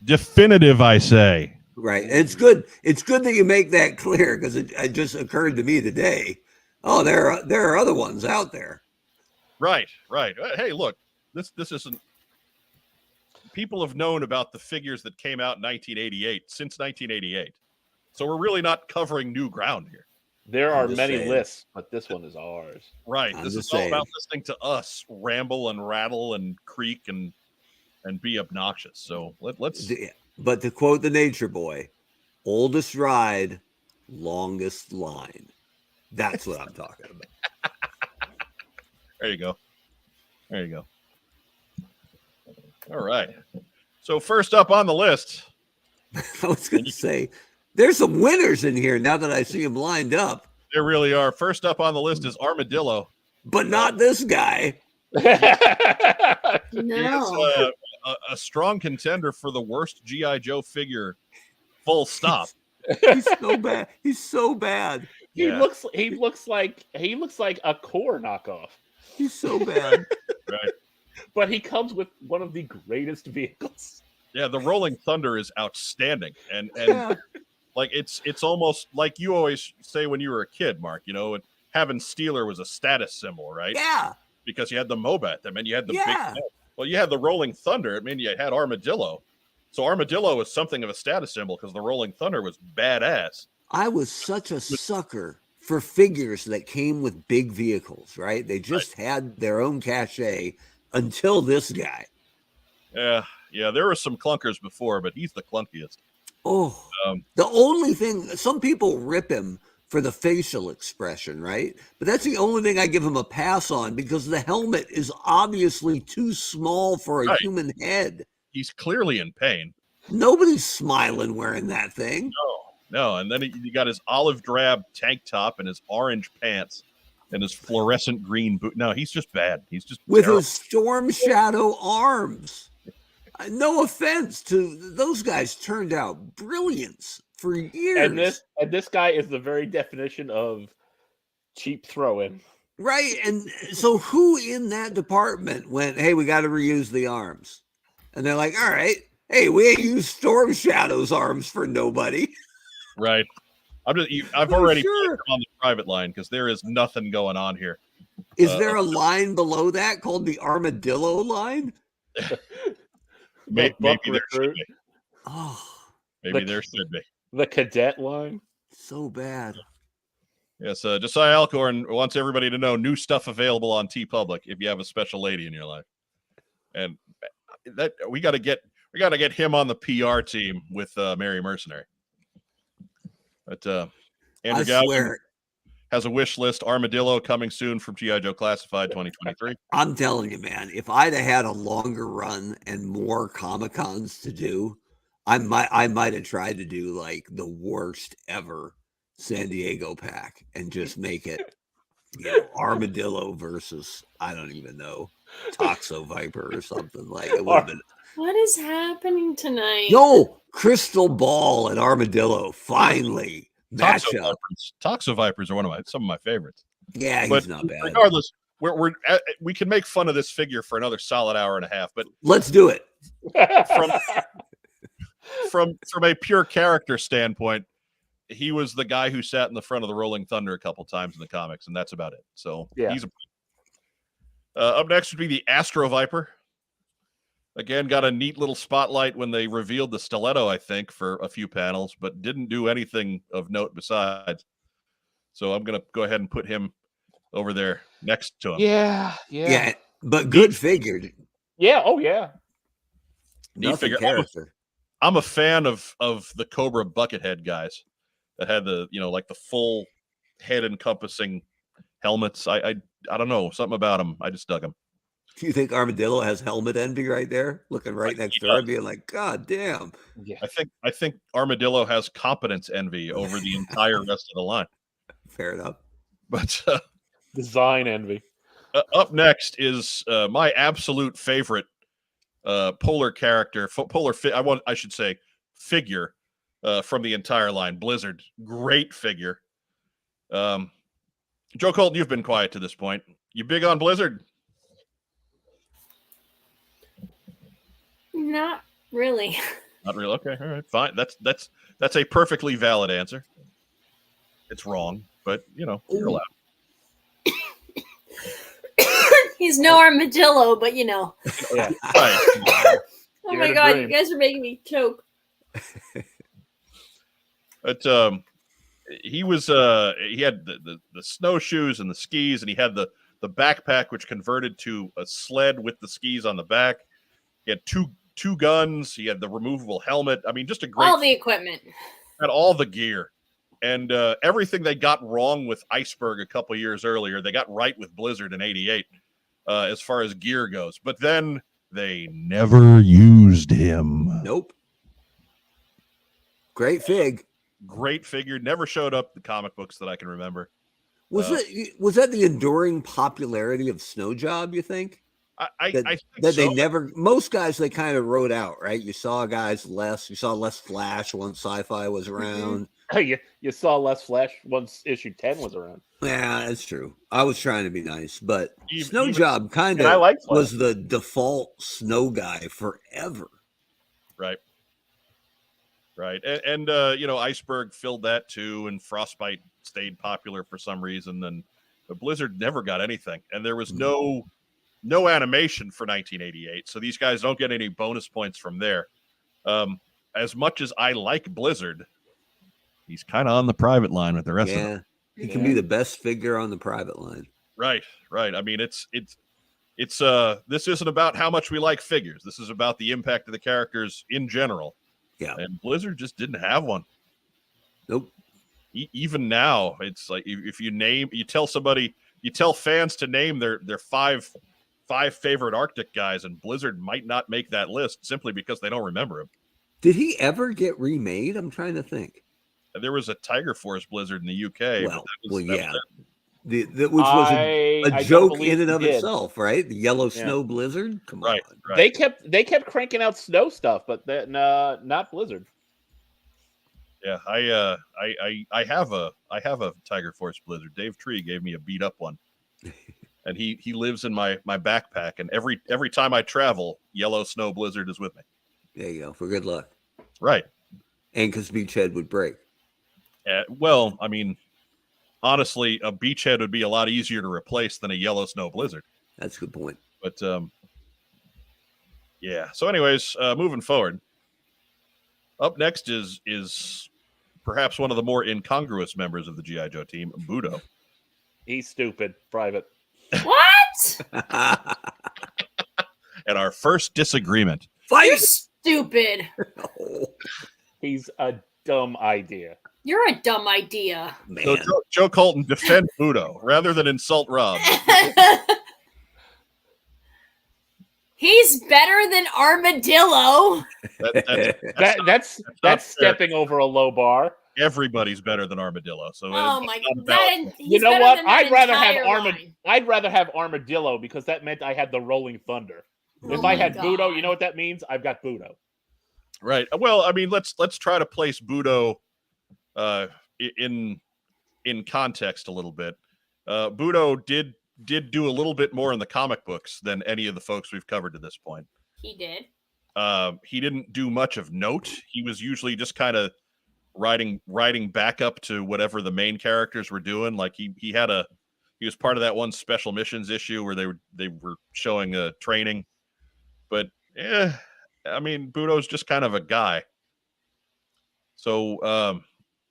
Definitive, I say. Right. It's good. It's good that you make that clear, because it just occurred to me today. Oh, there are other ones out there. Right. Hey, look, this isn't. People have known about the figures that came out in 1988 since 1988, so we're really not covering new ground here. There are many lists, but this one is ours. Right. This is all about listening to us ramble and rattle and creak and be obnoxious. So let's. But to quote the Nature Boy, oldest ride, longest line. That's what I'm talking about. There you go. All right. So first up on the list. I was going to say, there's some winners in here now that I see them lined up. There really are. First up on the list is Armadillo. But not this guy. No. A strong contender for the worst G.I. Joe figure, full stop. He's so bad. He's so bad. He looks like a core knockoff. He's so bad. Right. But he comes with one of the greatest vehicles. Yeah, the Rolling Thunder is outstanding. And like it's almost like you always say when you were a kid, Mark, and having Steeler was a status symbol, right? Yeah. Because you had the Mobat, that meant you had the big head. Well, you had the Rolling Thunder, it meant you had Armadillo. So Armadillo was something of a status symbol because the Rolling Thunder was badass. I was such a sucker for figures that came with big vehicles, right? They just had their own cachet until this guy. Yeah, there were some clunkers before, but he's the clunkiest. Oh, the only thing, some people rip him for the facial expression, right? But that's the only thing I give him a pass on, because the helmet is obviously too small for a human head. He's clearly in pain. Nobody's smiling wearing that thing. No. And then he got his olive drab tank top and his orange pants and his fluorescent green boot. No, he's just bad. He's just with terrible. His Storm Shadow arms. No offense to those guys, turned out brilliance for years. And this guy is the very definition of cheap throw-in. Right. And so who in that department went, hey, we got to reuse the arms? And they're like, all right, hey, we ain't used Storm Shadow's arms for nobody. Right. I've already put him on the private line because there is nothing going on here. Is there a line below that called the Armadillo line? Maybe there should be. Oh, maybe there should be. The cadet line? So bad. Yes, Josiah Alcorn wants everybody to know new stuff available on TeePublic if you have a special lady in your life. And that we got to get him on the PR team with Mary Mercenary. But Andrew Gowan has a wish list. Armadillo coming soon from G.I. Joe Classified 2023. I'm telling you, man, if I'd have had a longer run and more Comic-Cons to do, I might have tried to do like the worst ever San Diego pack and just make it, Armadillo versus, I don't even know, Toxo Viper or something like it would have been. What is happening tonight? No, Crystal Ball and Armadillo finally match up. Toxo Vipers are some of my favorites. Yeah, but he's not bad. Regardless, we can make fun of this figure for another solid hour and a half. But let's do it. From a pure character standpoint, he was the guy who sat in the front of the Rolling Thunder a couple times in the comics, and that's about it. So he's up next would be the Astro Viper. Again, got a neat little spotlight when they revealed the stiletto, I think, for a few panels, but didn't do anything of note besides. So I'm going to go ahead and put him over there next to him. Yeah. But good figure. Yeah. Oh, yeah. Neat figure. I'm a fan of the Cobra Buckethead guys that had the, like the full head encompassing helmets. I don't know, something about them. I just dug them. Do you think Armadillo has helmet envy right there, looking right next to her, being like, "God damn"? Yeah. I think Armadillo has competence envy over the entire rest of the line. Fair enough. But Design envy. up next is my absolute favorite polar character, figure from the entire line. Blizzard, great figure. Joe Colton, you've been quiet to this point. You big on Blizzard? Not really. Not really. Okay, all right, fine. That's a perfectly valid answer. It's wrong, but you're allowed. He's no armadillo, but Yeah. Right. Oh my god, you guys are making me choke. But he was he had the snowshoes and the skis, and he had the backpack which converted to a sled with the skis on the back. He had two guns. He had the removable helmet. I mean, just a great. All the equipment. Had all the gear, and everything they got wrong with Iceberg a couple years earlier, they got right with Blizzard in '88 as far as gear goes. But then they never used him. Nope. Great fig. Great figure. Never showed up in the comic books that I can remember. Was that the enduring popularity of Snow Job, you think? I think that so. They never, most guys they kind of wrote out, right? You saw less Flash once Sci-Fi was around. You saw less Flash once issue 10 was around. Yeah, that's true. I was trying to be nice, but Snow Job kind of was the default snow guy forever. Right. And Iceberg filled that too, and Frostbite stayed popular for some reason, and but Blizzard never got anything, and there was no animation for 1988, so these guys don't get any bonus points from there. As much as I like Blizzard, he's kind of on the private line with the rest of them. He can be the best figure on the private line. Right. I mean, it's this isn't about how much we like figures. This is about the impact of the characters in general. Yeah. And Blizzard just didn't have one. Nope. Even now, it's like if you tell fans to name their five favorite Arctic guys, and Blizzard might not make that list simply because they don't remember him. Did he ever get remade? I'm trying to think. There was a Tiger Force Blizzard in the UK. Which was a joke in and of itself, right? The Yellow Snow Blizzard. Come on. Right. They kept cranking out snow stuff, but not Blizzard. Yeah, I have a Tiger Force Blizzard. Dave Tree gave me a beat up one, and he lives in my backpack. And every time I travel, Yellow Snow Blizzard is with me. There you go, for good luck. Right, and because Beachhead would break. Well, I mean, honestly, a Beachhead would be a lot easier to replace than a Yellow Snow Blizzard. That's a good point. But yeah. So, anyways, moving forward, up next is perhaps one of the more incongruous members of the G.I. Joe team, Budo. He's stupid. Private. What? And our first disagreement. You're stupid. He's a dumb idea. You're a dumb idea. Man. So Joe Colton, defend Budo rather than insult Rob. He's better than Armadillo. That's stepping over a low bar. Everybody's better than Armadillo. So oh my god! You know what? I'd rather have Armadillo because that meant I had the Rolling Thunder. If I had Budo, you know what that means? I've got Budo. Right. Well, I mean, let's try to place Budo in context a little bit. Budo did do a little bit more in the comic books than any of the folks we've covered to this point. He did. He didn't do much of note. He was usually just kind of riding back up to whatever the main characters were doing. Like he was part of that one special missions issue where they were showing training. But I mean, Budo's just kind of a guy. So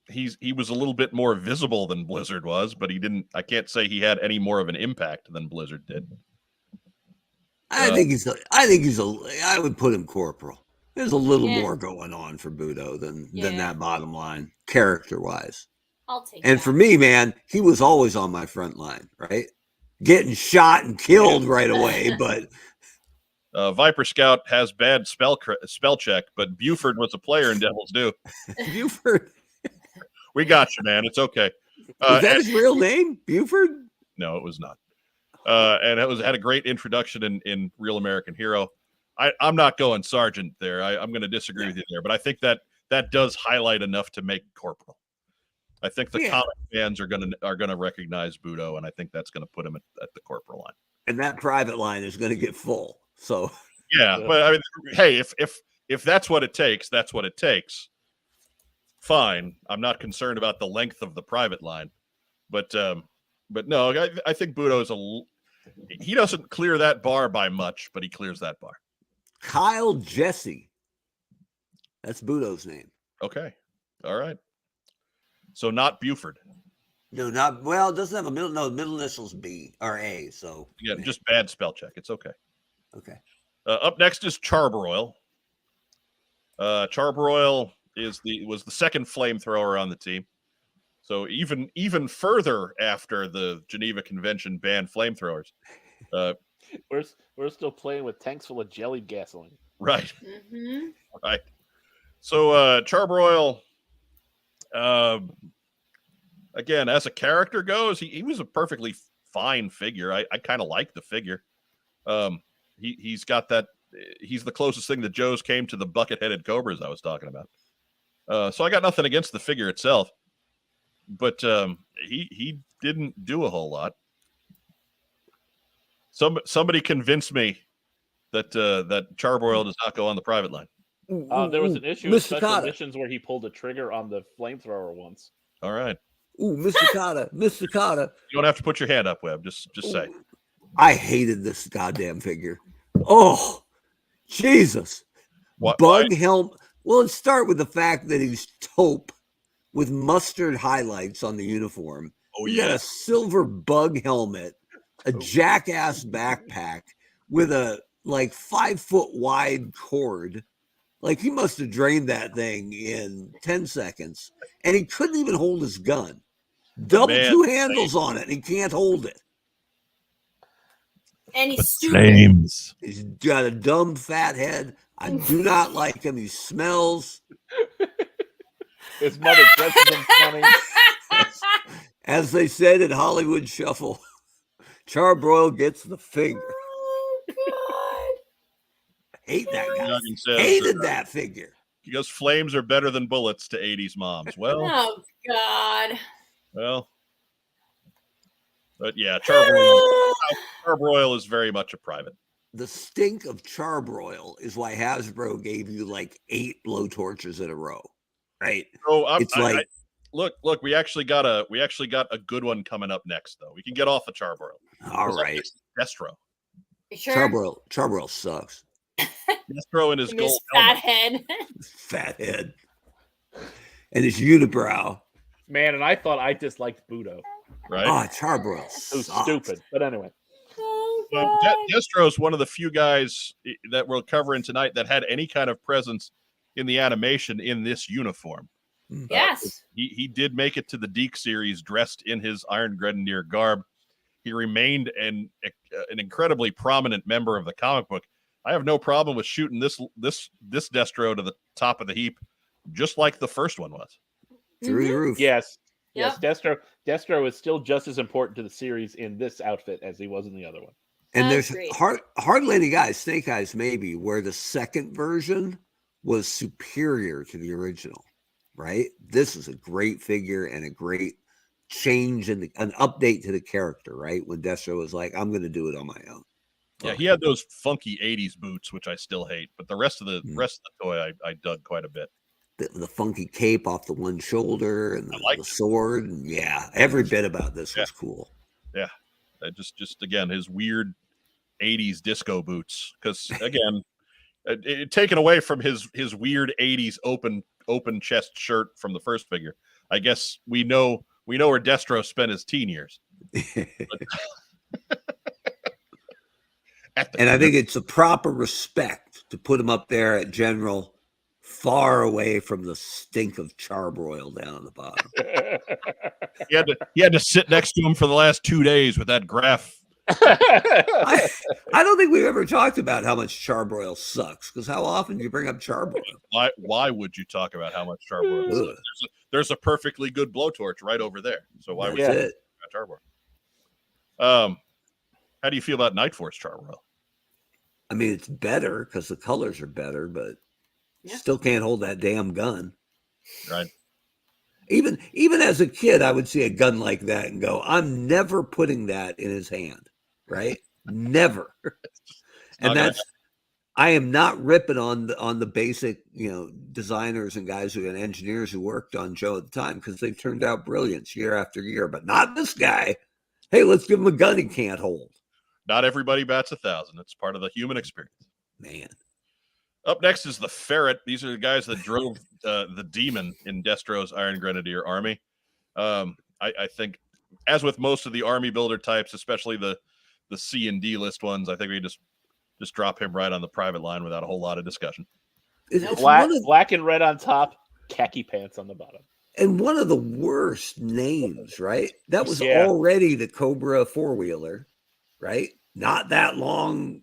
he was a little bit more visible than Blizzard was, but I can't say he had any more of an impact than Blizzard did. I would put him corporal. There's a little more going on for Budo than that bottom line, character wise. I'll take and that. For me, man, he was always on my front line, right? getting shot and killed right away, but Viper Scout has bad spell check, but Buford was a player in Devil's Due. Buford. We got you, man. It's okay. Was that his real name, Buford? No, it was not. And it had a great introduction in Real American Hero. I'm not going Sergeant there. I'm going to disagree with you there, but I think that does highlight enough to make Corporal. I think the comic fans are gonna recognize Budo, and I think that's going to put him at the Corporal line. And that private line is going to get full. So yeah, but I mean, hey, if that's what it takes, that's what it takes. Fine, I'm not concerned about the length of the private line, but no, I think Budo he doesn't clear that bar by much, but he clears that bar. Kyle Jesse, that's Budo's name. Okay, all right. So not Buford. No, not well. It doesn't have a middle. No, middle initials B or A. So yeah, just bad spell check. It's okay. Okay. Up next is Charbroil. Charbroil was the second flamethrower on the team. So even further after the Geneva Convention banned flamethrowers. We're still playing with tanks full of jellied gasoline. Right. Mm-hmm. Right. So Charbroil, again, as a character goes, he was a perfectly fine figure. I kind of like the figure. He's got that. He's the closest thing that Joe's came to the bucket-headed cobras I was talking about. So I got nothing against the figure itself, but he didn't do a whole lot. Somebody convinced me that Charbroil does not go on the private line. There was an issue with special missions where he pulled a trigger on the flamethrower once. All right. Ooh, Mr. Cotta. You don't have to put your hand up, Webb. Just say. I hated this goddamn figure. Oh, Jesus. Bug helmet. Well, let's start with the fact that he's taupe with mustard highlights on the uniform. Oh, he got a silver bug helmet, a jackass backpack with a 5 foot wide cord. Like he must have drained that thing in 10 seconds. And he couldn't even hold his gun. Double two handles on it. And he can't hold it. And he's stupid. Flames. He's got a dumb fat head. I do not like him. He smells. His mother dresses him funny. As they said in Hollywood Shuffle, Charbroil gets the finger. Oh, God. Hate that guy. Says, hated that figure. Because flames are better than bullets to 80s moms. Well, oh, God. Well, but yeah, Charbroil is very much a private. The stink of Charbroil is why Hasbro gave you 8 blow torches in a row, right? Oh, look, we actually got a good one coming up next, though. We can get off of Charbroil. All right, Destro. Sure? Charbroil sucks. Destro and his gold fat head. Fat head. And his unibrow. Man, and I thought I disliked Budo. Right? Oh, Charbroil. It was stupid. But anyway. Destro is one of the few guys that we're covering tonight that had any kind of presence in the animation in this uniform. Yes. He did make it to the Deke series dressed in his Iron Grenadier garb. He remained an incredibly prominent member of the comic book. I have no problem with shooting this Destro to the top of the heap, just like the first one was. Through the roof. Yes. Yes. Destro is still just as important to the series in this outfit as he was in the other one. And there's hardly any guys, Snake Eyes maybe, where the second version was superior to the original, right? This is a great figure and a great change in an update to the character, right? When Destro was like, I'm going to do it on my own. Yeah, he had those funky 80s boots, which I still hate, but the rest of the toy I dug quite a bit. The funky cape off the one shoulder and the sword, and every bit about this was cool. Yeah, just again his weird 80s disco boots, because again, taken away from his weird 80s open chest shirt from the first figure. I guess we know where Destro spent his teen years. And I think it's a proper respect to put him up there at General, far away from the stink of Charbroil down at the bottom. He had to sit next to him for the last 2 days with that graph I don't think we've ever talked about how much charbroil sucks, because how often do you bring up charbroil? Why would you talk about how much charbroil sucks? There's a perfectly good blowtorch right over there. So why would you talk about charbroil? How do you feel about Night Force charbroil? I mean, it's better because the colors are better, but still can't hold that damn gun. Right. Even as a kid, I would see a gun like that and go, I'm never putting that in his hand. Right? Never. And I am not ripping on the basic, designers and guys and engineers who worked on Joe at the time, because they've turned out brilliant year after year, but not this guy. Hey, let's give him a gun he can't hold. Not everybody bats 1,000. It's part of the human experience. Man. Up next is the Ferret. These are the guys that drove the Demon in Destro's Iron Grenadier Army. I think, as with most of the army builder types, especially the C and D list ones, I think we just drop him right on the private line without a whole lot of discussion. Black and red on top, khaki pants on the bottom. And one of the worst names, right? That was already the Cobra four-wheeler, right? Not that long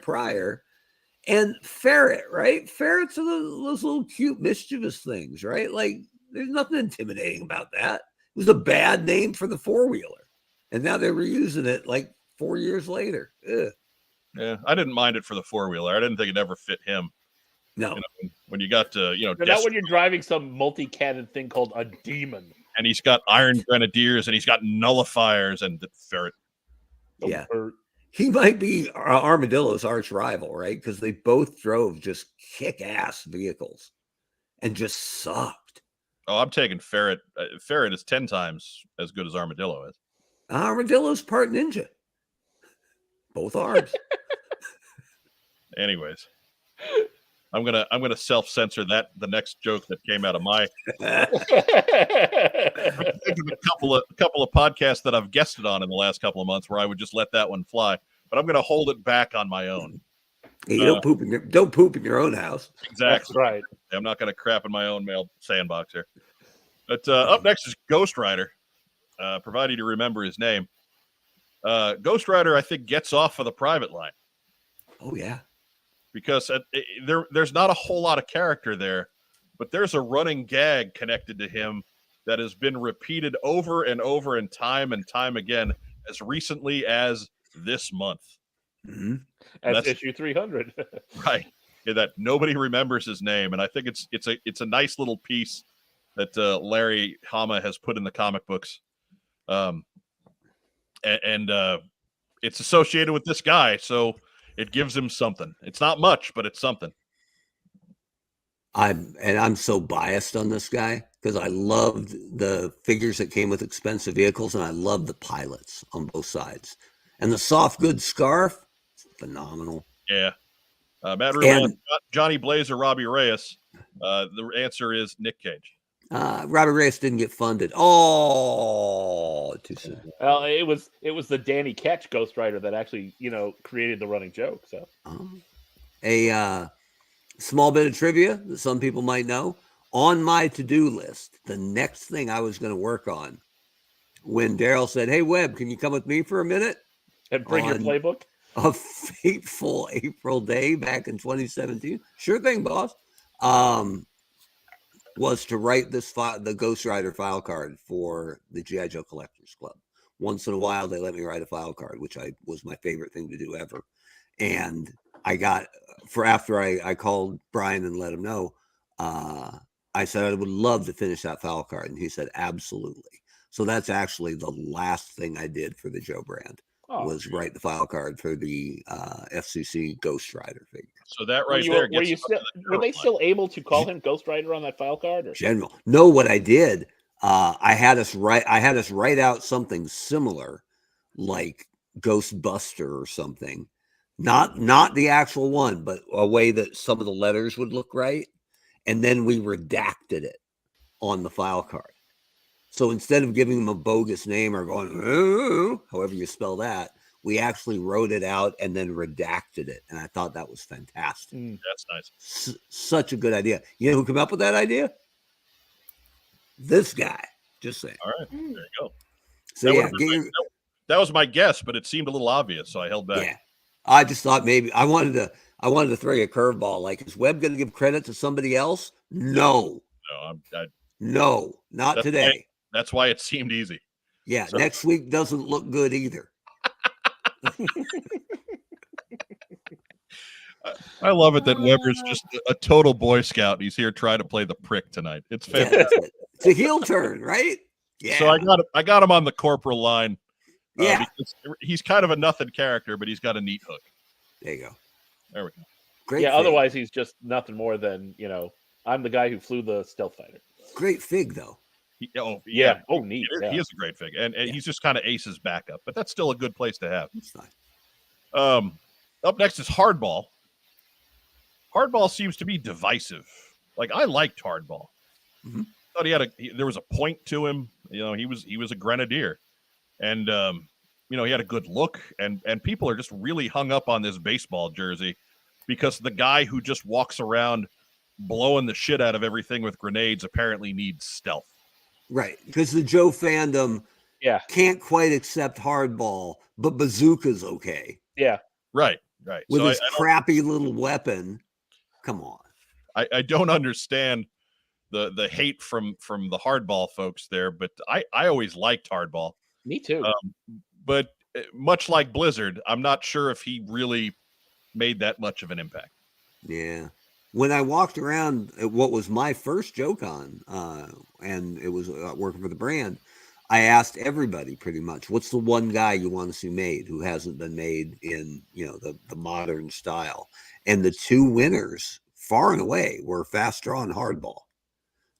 prior. And Ferret, right? Ferrets are those little cute, mischievous things, right? Like, there's nothing intimidating about that. It was a bad name for the four-wheeler. And now they're reusing it like 4 years later. Ugh. Yeah, I didn't mind it for the four-wheeler. I didn't think it ever fit him. No. When you got to, not when you're driving some multi-cannon thing called a Demon. And he's got Iron Grenadiers and he's got nullifiers and the Ferret. Yeah. He might be Armadillo's arch rival, right? Because they both drove just kick-ass vehicles and just sucked. Oh, I'm taking Ferret. Ferret is 10 times as good as Armadillo is. Armadillo's part ninja. Both arms. Anyways, I'm gonna self-censor the next joke that came out of my a couple of podcasts that I've guested on in the last couple of months where I would just let that one fly, but I'm gonna hold it back on my own. Hey, don't poop in your own house. Exactly. That's right. I'm not gonna crap in my own mail sandbox here. But up next is Ghost Rider, provided you remember his name. Ghost Rider, I think, gets off of the private line. Oh, yeah. Because there's not a whole lot of character there, but there's a running gag connected to him that has been repeated over and over and time again as recently as this month. Mm-hmm. That's issue 300. Right. Yeah, that nobody remembers his name. And I think it's a nice little piece that Larry Hama has put in the comic books. And it's associated with this guy, so it gives him something. It's not much, but it's something. I'm so biased on this guy because I loved the figures that came with expensive vehicles, and I loved the pilots on both sides. And the soft goods scarf, phenomenal. Yeah. Matt Ruben, Johnny Blaze or Robbie Reyes? The answer is Nick Cage. Robbie Reyes didn't get funded. Oh, too soon. Well, it was the Danny Ketch Ghost Rider that actually, created the running joke. So, a small bit of trivia that some people might know on my to-do list. The next thing I was going to work on, when Daryl said, "Hey, Webb, can you come with me for a minute and bring your playbook?" A fateful April day back in 2017. Sure thing, boss. Was to write the Ghost Rider file card for the G.I. Joe Collectors Club. Once in a while, they let me write a file card, which was my favorite thing to do ever. And I got, after I called Brian and let him know, I said I would love to finish that file card. And he said, absolutely. So that's actually the last thing I did for the Joe brand. Was write the file card for the FCC Ghost Rider figure. So that there were they still able to call him Ghost Rider on that file card? Or? General. No, what I did, I had us write out something similar, like Ghostbuster or something. Not the actual one, but a way that some of the letters would look right. And then we redacted it on the file card. So instead of giving them a bogus name or going, however you spell that, we actually wrote it out and then redacted it. And I thought that was fantastic. That's nice. Such a good idea. You know who came up with that idea? This guy. Just saying. All right. There you go. So That was my guess, but it seemed a little obvious, so I held back. Yeah, I just thought maybe I wanted to throw you a curveball. Like, is Webb going to give credit to somebody else? No, No, not today. That's why it seemed easy. Yeah, so, next week doesn't look good either. I love it that Weber's just a total Boy Scout. He's here trying to play the prick tonight. It's fantastic. Yeah, it's a heel turn, right? Yeah. So I got him on the corporal line. Yeah. Because he's kind of a nothing character, but he's got a neat hook. There you go. There we go. Great. Yeah. Fig. Otherwise, he's just nothing more than, I'm the guy who flew the stealth fighter. Great fig, though. Yeah. Oh, neat. He is a great fig, and he's just kind of Ace's backup, but that's still a good place to have. That's fine. Up next is Hardball. Hardball seems to be divisive. Like, I liked Hardball. Mm-hmm. Thought there was a point to him. He was a grenadier, and he had a good look, and people are just really hung up on this baseball jersey because the guy who just walks around blowing the shit out of everything with grenades apparently needs stealth. Right, because the Joe fandom can't quite accept Hardball, but Bazooka's okay. Yeah. Right. With his crappy little weapon. Come on. I don't understand the hate from the Hardball folks there, but I always liked Hardball. Me too. But much like Blizzard, I'm not sure if he really made that much of an impact. Yeah. When I walked around at what was my first JoeCon, and it was working for the brand, I asked everybody pretty much, what's the one guy you want to see made who hasn't been made in, the modern style? And the two winners, far and away, were Fast Draw and Hardball.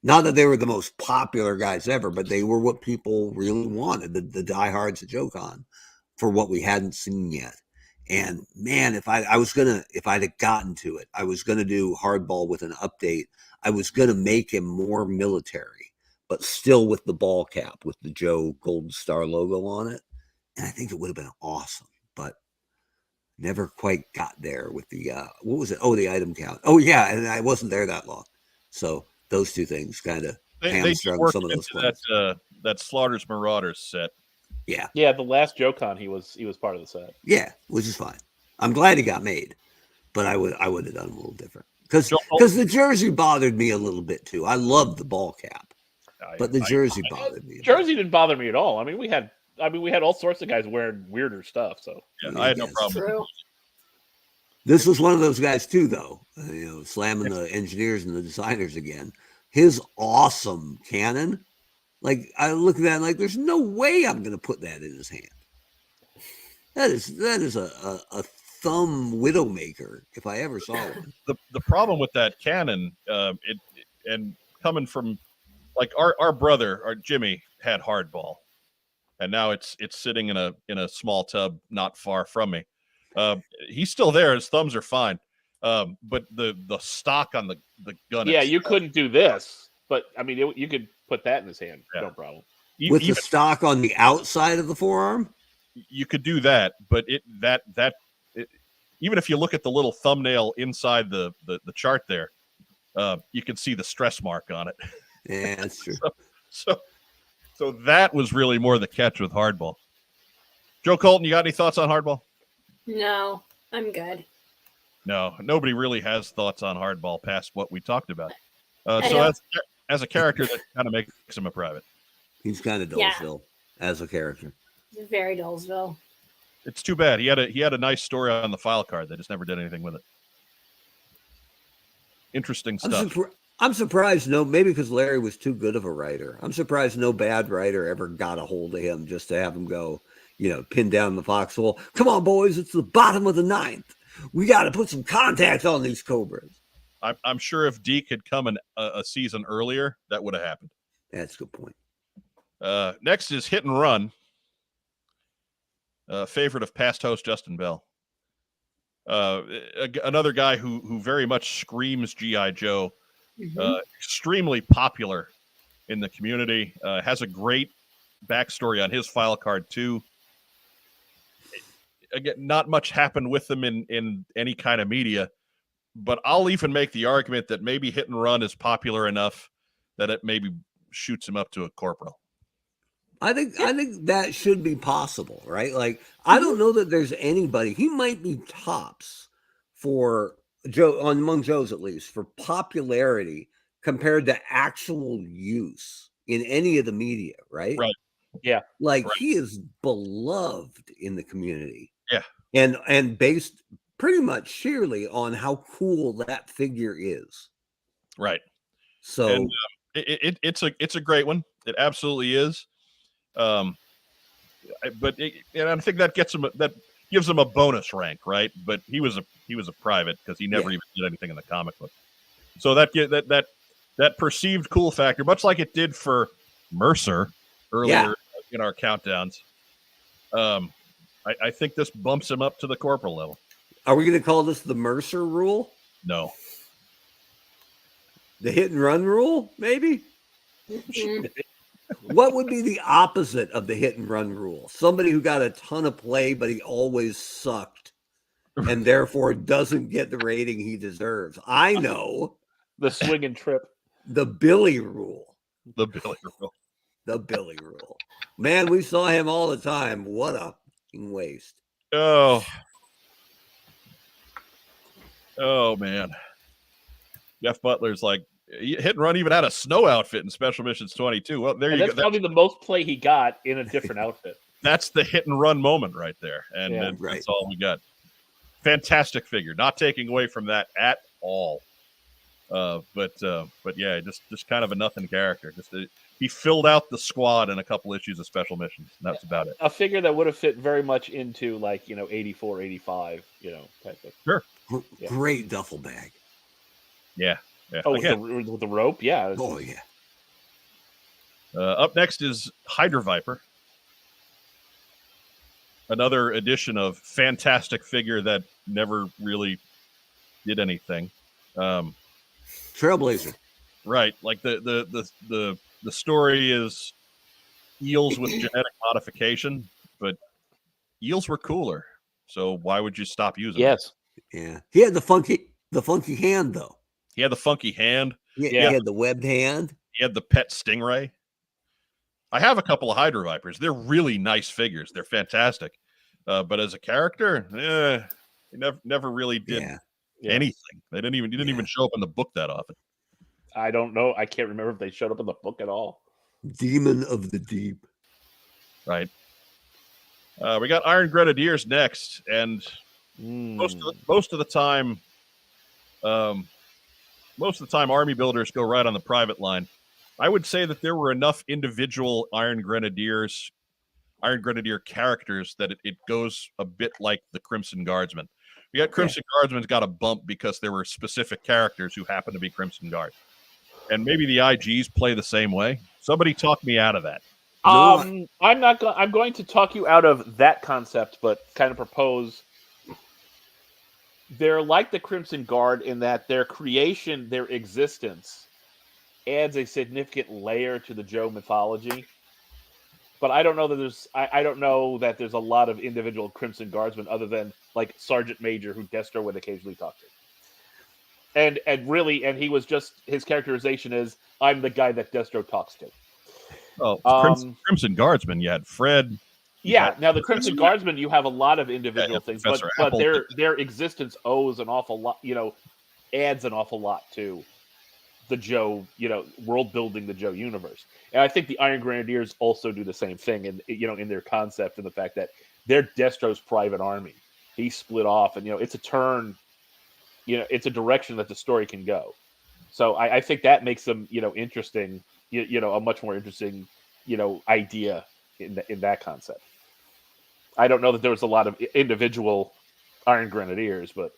Not that they were the most popular guys ever, but they were what people really wanted, the diehards at JoeCon, for what we hadn't seen yet. And man, if I'd have gotten to it, I was gonna do Hardball with an update. I was gonna make him more military, but still with the ball cap with the Joe Golden Star logo on it. And I think it would have been awesome, but never quite got there with the what was it? Oh, the item count. Oh yeah, and I wasn't there that long. So those two things kind of hamstrung some of those plans. That Slaughter's Marauders set. Yeah. Yeah, the last JoeCon he was part of the set. Yeah, which is fine. I'm glad he got made, but I would have done a little different. Because the jersey bothered me a little bit too. I love the ball cap. But the jersey bothered me. Jersey didn't bother me at all. I mean, we had all sorts of guys wearing weirder stuff. So yeah, I had no problem. This was one of those guys too, though. Slamming the engineers and the designers again. His awesome cannon. Like, I look at that like, there's no way I'm going to put that in his hand. That is a thumb Widowmaker if I ever saw one. The problem with that cannon, and coming from like our brother, our Jimmy, had Hardball, and now it's sitting in a small tub not far from me. He's still there. His thumbs are fine, but the stock on the gun. Yeah, you couldn't do this, but I mean, you could put that in his hand, no problem. With the stock on the outside of the forearm, you could do that, but even if you look at the little thumbnail inside the chart there, you can see the stress mark on it. Yeah, that's true. So that was really more the catch with Hardball. Joe Colton, you got any thoughts on Hardball? No, I'm good. No, nobody really has thoughts on Hardball past what we talked about. So as a character, that kind of makes him a private. He's kind of Dullsville as a character. He's very Dullsville. It's too bad. He had a nice story on the file card. They just never did anything with it. Interesting stuff. I'm surprised maybe because Larry was too good of a writer. I'm surprised no bad writer ever got a hold of him just to have him go, pin down the foxhole. Come on, boys, it's the bottom of the ninth. We got to put some contact on these Cobras. I'm sure if Deke had come a season earlier, that would have happened. That's a good point. Next is Hit and Run. Favorite of past host Justin Bell. Another guy who very much screams G.I. Joe. Extremely popular in the community. Has a great backstory on his file card too. Again, not much happened with him in any kind of media, but I'll even make the argument that maybe Hit and Run is popular enough that it maybe shoots him up to a corporal. I think that should be possible, right? Like, I don't know that there's anybody. He might be tops for Joe, among Joes at least, for popularity compared to actual use in any of the media, right? Right. Yeah. Like, Right. he is beloved in the community. Yeah. And based pretty much sheerly on how cool that figure is. Right. So And it's a great one. It absolutely is. And I think that gives him a bonus rank, right? But he was a private because he never even did anything in the comic book. So that perceived cool factor, much like it did for Mercer earlier in our countdowns. I think this bumps him up to the corporal level. Are we going to call this the Mercer rule? No. The hit and run rule, maybe? Mhm. What would be the opposite of the hit and run rule? Somebody who got a ton of play, but he always sucked and therefore doesn't get the rating he deserves. I know. The swing and trip. The Billy rule. The Billy rule. The Billy rule. Man, we saw him all the time. What a waste. Oh man. Jeff Butler's like, hit and run even had a snow outfit in Special Missions 22. Well, there you go. That's probably the most play he got in a different outfit. That's the hit and run moment right there. And that's all we got. Fantastic figure. Not taking away from that at all. But yeah, just kind of a nothing character. He filled out the squad in a couple issues of Special Missions. And that's about it. A figure that would have fit very much into 84, 85, type of. Sure. Yeah. Great duffel bag. Yeah. Oh, with the rope? Yeah. Oh, yeah. Up next is Hydra Viper. Another edition of fantastic figure that never really did anything. Trailblazer. Right. Like the story is eels with genetic modification, but eels were cooler. So why would you stop using them? Yes. Yeah. He had the funky hand, though. He had the funky hand. He had the webbed hand. He had the pet stingray. I have a couple of Hydra Vipers. They're really nice figures. They're fantastic. But as a character, he never really did anything. He didn't even show up in the book that often. I don't know. I can't remember if they showed up in the book at all. Demon of the Deep. Right. We got Iron Grenadiers next, and most of the time, army builders go right on the private line. I would say that there were enough individual Iron Grenadier characters that it goes a bit like the Crimson Guardsmen. We got Crimson Guardsmen got a bump because there were specific characters who happen to be Crimson Guards. And maybe the IGs play the same way. Somebody talk me out of that. I'm going to talk you out of that concept, but kind of propose they're like the Crimson Guard in that their creation, their existence, adds a significant layer to the Joe mythology. But I don't know that I don't know that there's a lot of individual Crimson Guardsmen other than like Sergeant Major, who Destro would occasionally talk to. And he was just, his characterization is, I'm the guy that Destro talks to. Oh, Crimson Guardsmen, you had Fred. Now the Crimson Guardsmen, you have a lot of individual things, but their existence owes an awful lot, adds an awful lot to the Joe, world building the Joe universe. And I think the Iron Grenadiers also do the same thing in their concept and the fact that they're Destro's private army. He split off and, it's a turn, it's a direction that the story can go. So I think that makes them, interesting, a much more interesting, idea in that concept. I don't know that there was a lot of individual Iron Grenadiers, but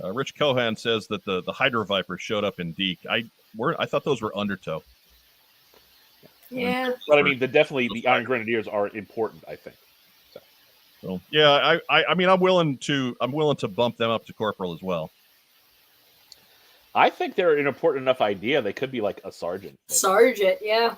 Rich Cohan says that the Hydra Viper showed up in Deke. I thought those were Undertow. Yeah, but I mean, the Iron Grenadiers are important, I think. So yeah, I mean, I'm willing to bump them up to corporal as well. I think they're an important enough idea. They could be like a sergeant. Sergeant, yeah.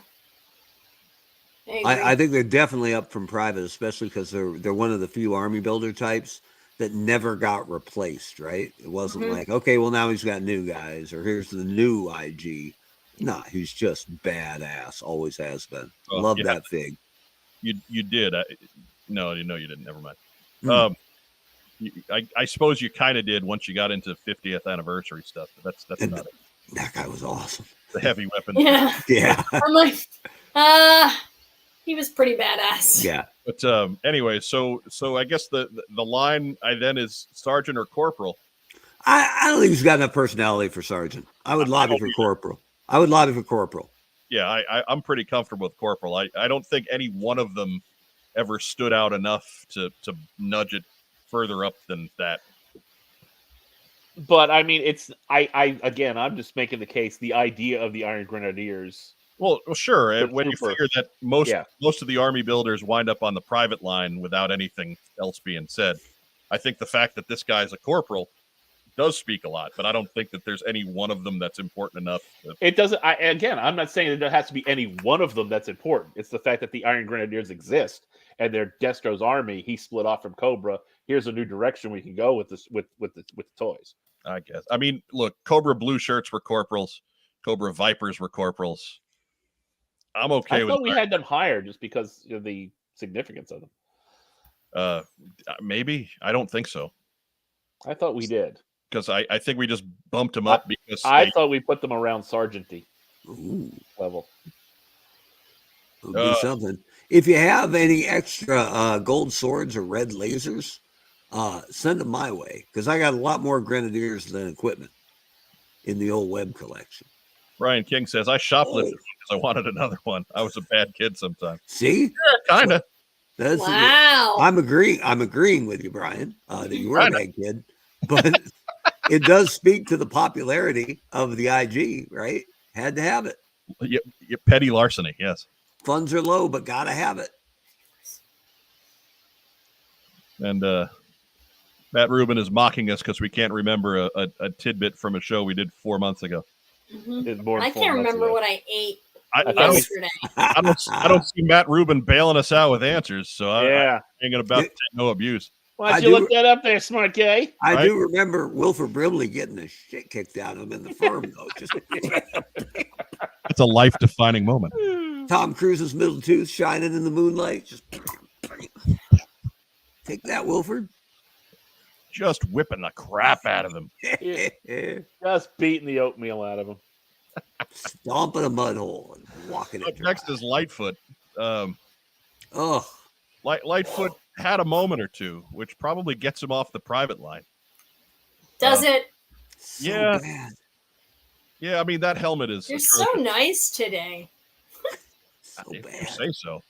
I think they're definitely up from private, especially because they're one of the few army builder types that never got replaced, right? It wasn't like, okay, well, now he's got new guys, or here's the new IG. Nah, he's just badass. Always has been. Oh, Love yeah. that fig. You did. No, you didn't. Never mind. Mm. I suppose you kind of did once you got into 50th anniversary stuff. But that's And about it. that guy was awesome. The heavy weapon. Yeah. Yeah. I'm like, he was pretty badass. Yeah. But anyway, so I guess the line then is sergeant or corporal. I don't think he's got enough personality for sergeant. I would lobby for corporal. I would lobby for corporal. Yeah, I'm pretty comfortable with corporal. I don't think any one of them ever stood out enough to nudge it further up than that. But I mean, it's I'm just making the case. The idea of the Iron Grenadiers. Well, sure. The When you trooper. figure that most of the army builders wind up on the private line without anything else being said, I think the fact that this guy's a corporal does speak a lot. But I don't think that there's any one of them that's important enough. It doesn't. I'm not saying that there has to be any one of them that's important. It's the fact that the Iron Grenadiers exist and they're Destro's army. He split off from Cobra. Here's a new direction we can go with this with the toys. I guess. I mean, look, Cobra blue shirts were corporals. Cobra Vipers were corporals. I'm okay with. I thought we had them higher just because of the significance of them. Maybe. I don't think so. I thought we did. Because I think we just bumped them up because I thought we put them around sergeanty level. Would be something. If you have any extra gold swords or red lasers, send them my way because I got a lot more grenadiers than equipment in the old web collection. Brian King says I shoplifted because I wanted another one. I was a bad kid sometimes. See, yeah, kind of. Wow. I'm agreeing with you, Brian, that you were a bad kid, but it does speak to the popularity of the IG, right? Had to have it. Petty larceny, yes. Funds are low, but gotta have it. And Matt Rubin is mocking us because we can't remember a tidbit from a show we did 4 months ago. Mm-hmm. I can't remember what I ate yesterday. I don't see Matt Rubin bailing us out with answers, so I ain't gonna take no abuse. Why don't you look that up there, smart guy? I do remember Wilford Brimley getting the shit kicked out of him in the firm, though. Just it's a life-defining moment. Tom Cruise's middle tooth shining in the moonlight. Just take that, Wilford. Just whipping the crap out of him. Just beating the oatmeal out of him. Stomping a mud hole and walking it. Next is Lightfoot. Lightfoot had a moment or two, which probably gets him off the private line. Does it? So yeah. Bad. Yeah, I mean, that helmet is... You're so nice today. So bad. If you say so.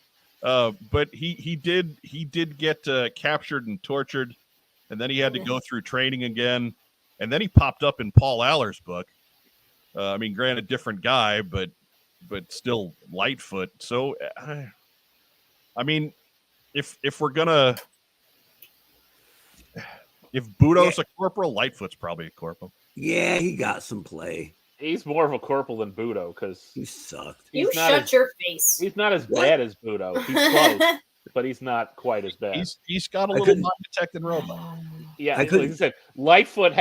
But he did get captured and tortured, and then he had to go through training again, and then he popped up in Paul Aller's book. I mean, granted, different guy, but still Lightfoot. So, I mean, if we're gonna, if Budo's a corporal, Lightfoot's probably a corporal. Yeah, he got some play. He's more of a corporal than Budo because he sucked. You shut your face. He's not as bad as Budo. He's close, but he's not quite as bad. He's got a little non-detecting robot. Yeah, like I said, Lightfoot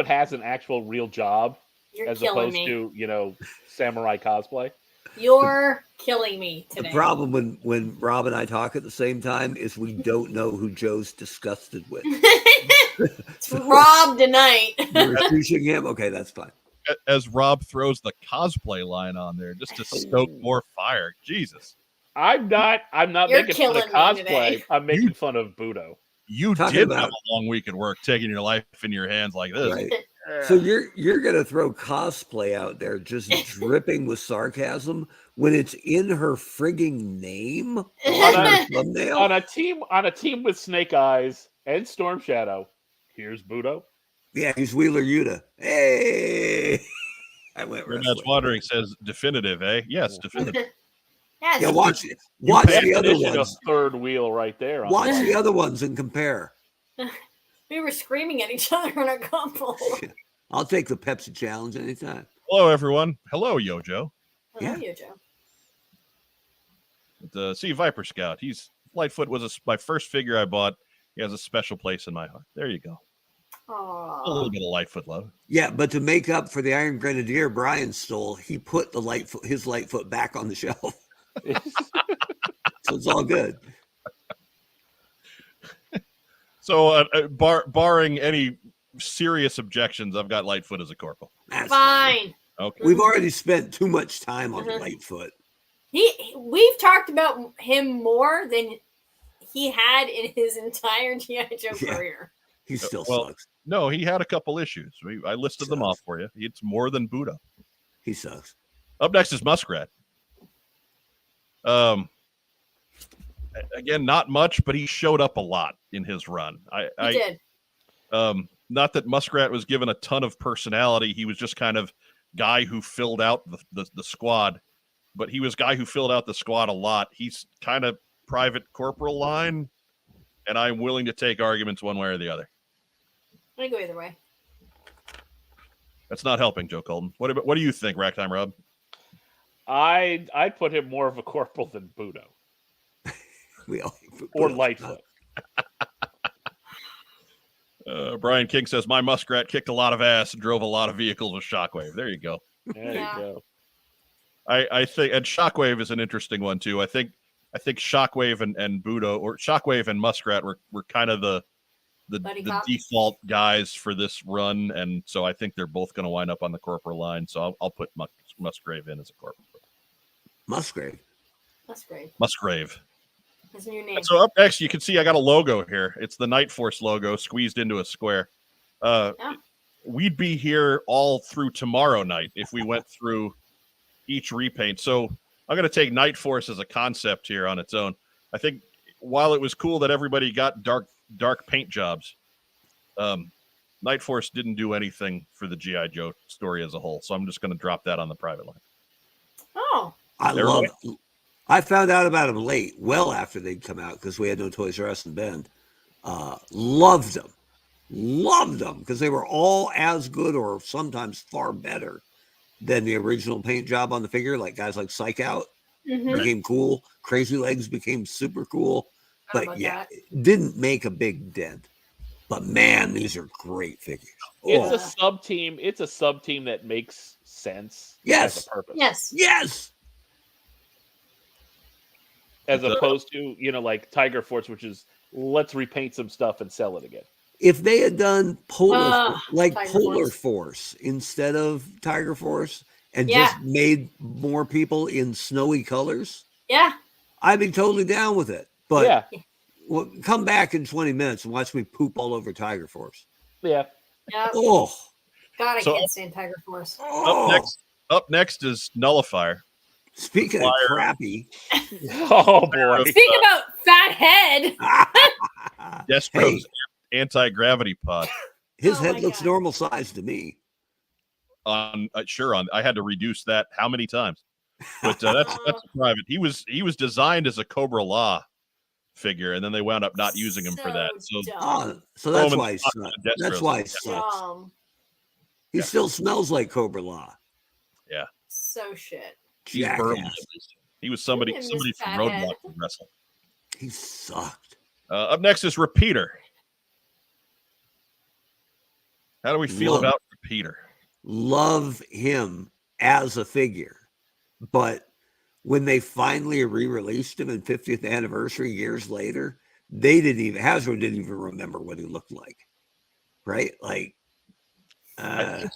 has an actual real job. You're as killing opposed me. To, samurai cosplay. You're killing me today. The problem when Rob and I talk at the same time is we don't know who Joe's disgusted with. It's Rob tonight. You're accusing him? Okay, that's fine. As Rob throws the cosplay line on there just to stoke more fire. Jesus. I'm not You're making fun of cosplay. I'm making fun of Budo. You did have a long week at work taking your life in your hands like this. Right. So you're gonna throw cosplay out there just dripping with sarcasm when it's in her frigging name on a team with Snake Eyes and Storm Shadow. Here's Budo. Yeah, he's Wheeler Yuta. Hey, I went. That's Wandering says definitive, eh? Yes, definitive. Yeah, watch the other ones. Third wheel right there. Watch the other ones and compare. We were screaming at each other on a couple. I'll take the Pepsi challenge anytime. Hello, everyone. Hello, Yojo. Hello, Yojo. See, Viper Scout. Lightfoot was my first figure I bought. He has a special place in my heart. There you go. A little bit of Lightfoot love. Yeah, but to make up for the Iron Grenadier Brian stole, he put his Lightfoot back on the shelf. So it's all good. So, barring any serious objections, I've got Lightfoot as a corporal. That's Fine. Okay. We've already spent too much time on Lightfoot. We've talked about him more than he had in his entire G.I. Joe career. He still sucks. No, he had a couple issues. I listed them off for you. It's more than Budo. He sucks. Up next is Muskrat. Again, not much, but he showed up a lot in his run. He did. Not that Muskrat was given a ton of personality. He was just kind of guy who filled out the squad, but he was guy who filled out the squad a lot. He's kind of private corporal line, and I'm willing to take arguments one way or the other. I go either way. That's not helping, Joe Colton. What do you think, Racktime Rob? I'd put him more of a corporal than Budo. Or Lightfoot. Brian King says, my Muskrat kicked a lot of ass and drove a lot of vehicles with Shockwave. There you go. There you go. I think, and Shockwave is an interesting one too. I think Shockwave and Budo, or Shockwave and Muskrat were kind of the default guys for this run, and so I think they're both going to wind up on the corporal line. So I'll put Musgrave in as a corporal. Musgrave. His new name. So up next, you can see I got a logo here. It's the Night Force logo squeezed into a square. We'd be here all through tomorrow night if we went through each repaint. So I'm going to take Night Force as a concept here on its own. I think while it was cool that everybody got dark paint jobs, Night Force didn't do anything for the G.I. Joe story as a whole. So I'm just going to drop that on the private line. Oh. I found out about them late, well after they'd come out, because we had no Toys R Us in Bend. Loved them because they were all as good or sometimes far better than the original paint job on the figure. Like guys like Psych Out became cool. Crazy Legs became super cool. But yeah, it didn't make a big dent. But man, these are great figures. It's a sub team. It's a sub team that makes sense. Yes. As a purpose. Yes. As opposed to, like Tiger Force, which is let's repaint some stuff and sell it again. If they had done Polar Force. Force instead of Tiger Force and just made more people in snowy colors, I'd be totally down with it. But come back in 20 minutes and watch me poop all over Tiger Force. Yeah. Oh. God, I can't stand Tiger Force. Up next is Nullifier. Speaking of crappy. Oh, boy. Speak about fat head. Destro's anti-gravity pod. His head looks normal size to me. I had to reduce that how many times? But that's private. He was designed as a Cobra Law figure, and then they wound up not using him for that. So that's why he sucks. That's why he sucks. He still smells like Cobra Law. Yeah. So shit. He was somebody from Roadblock to wrestle. He sucked. Up next is Repeater. How do we feel about Repeater? Love him as a figure, but when they finally re-released him in 50th anniversary years later, Hasbro didn't even remember what he looked like, right? Like, I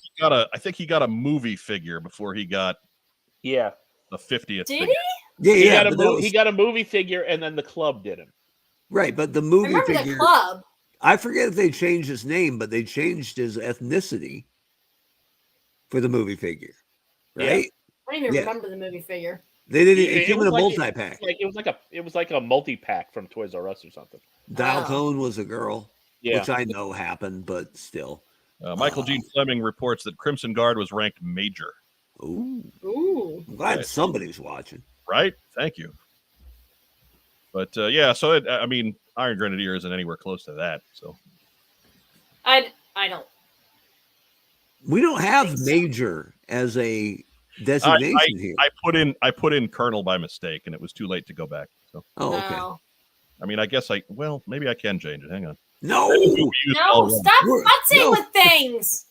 think he got a movie figure before he got the 50th. Did figure. he? Yeah, he got a movie figure, and then the club did him. Right, but the movie figure. The club. I forget if they changed his name, but they changed his ethnicity for the movie figure, right? I don't even remember the movie figure. They didn't. It came in a multi-pack. It was like a multi-pack from Toys R Us or something. Dial Tone was a girl, which I know happened, but still. Michael Gene Fleming reports that Crimson Guard was ranked major. Ooh. I'm glad somebody's watching. Right? Thank you. But so Iron Grenadier isn't anywhere close to that. So I don't. We don't have major as a designation here. I put in Colonel by mistake, and it was too late to go back. So okay. No. I mean, I guess maybe I can change it. Hang on. No, No, stop futzing with things.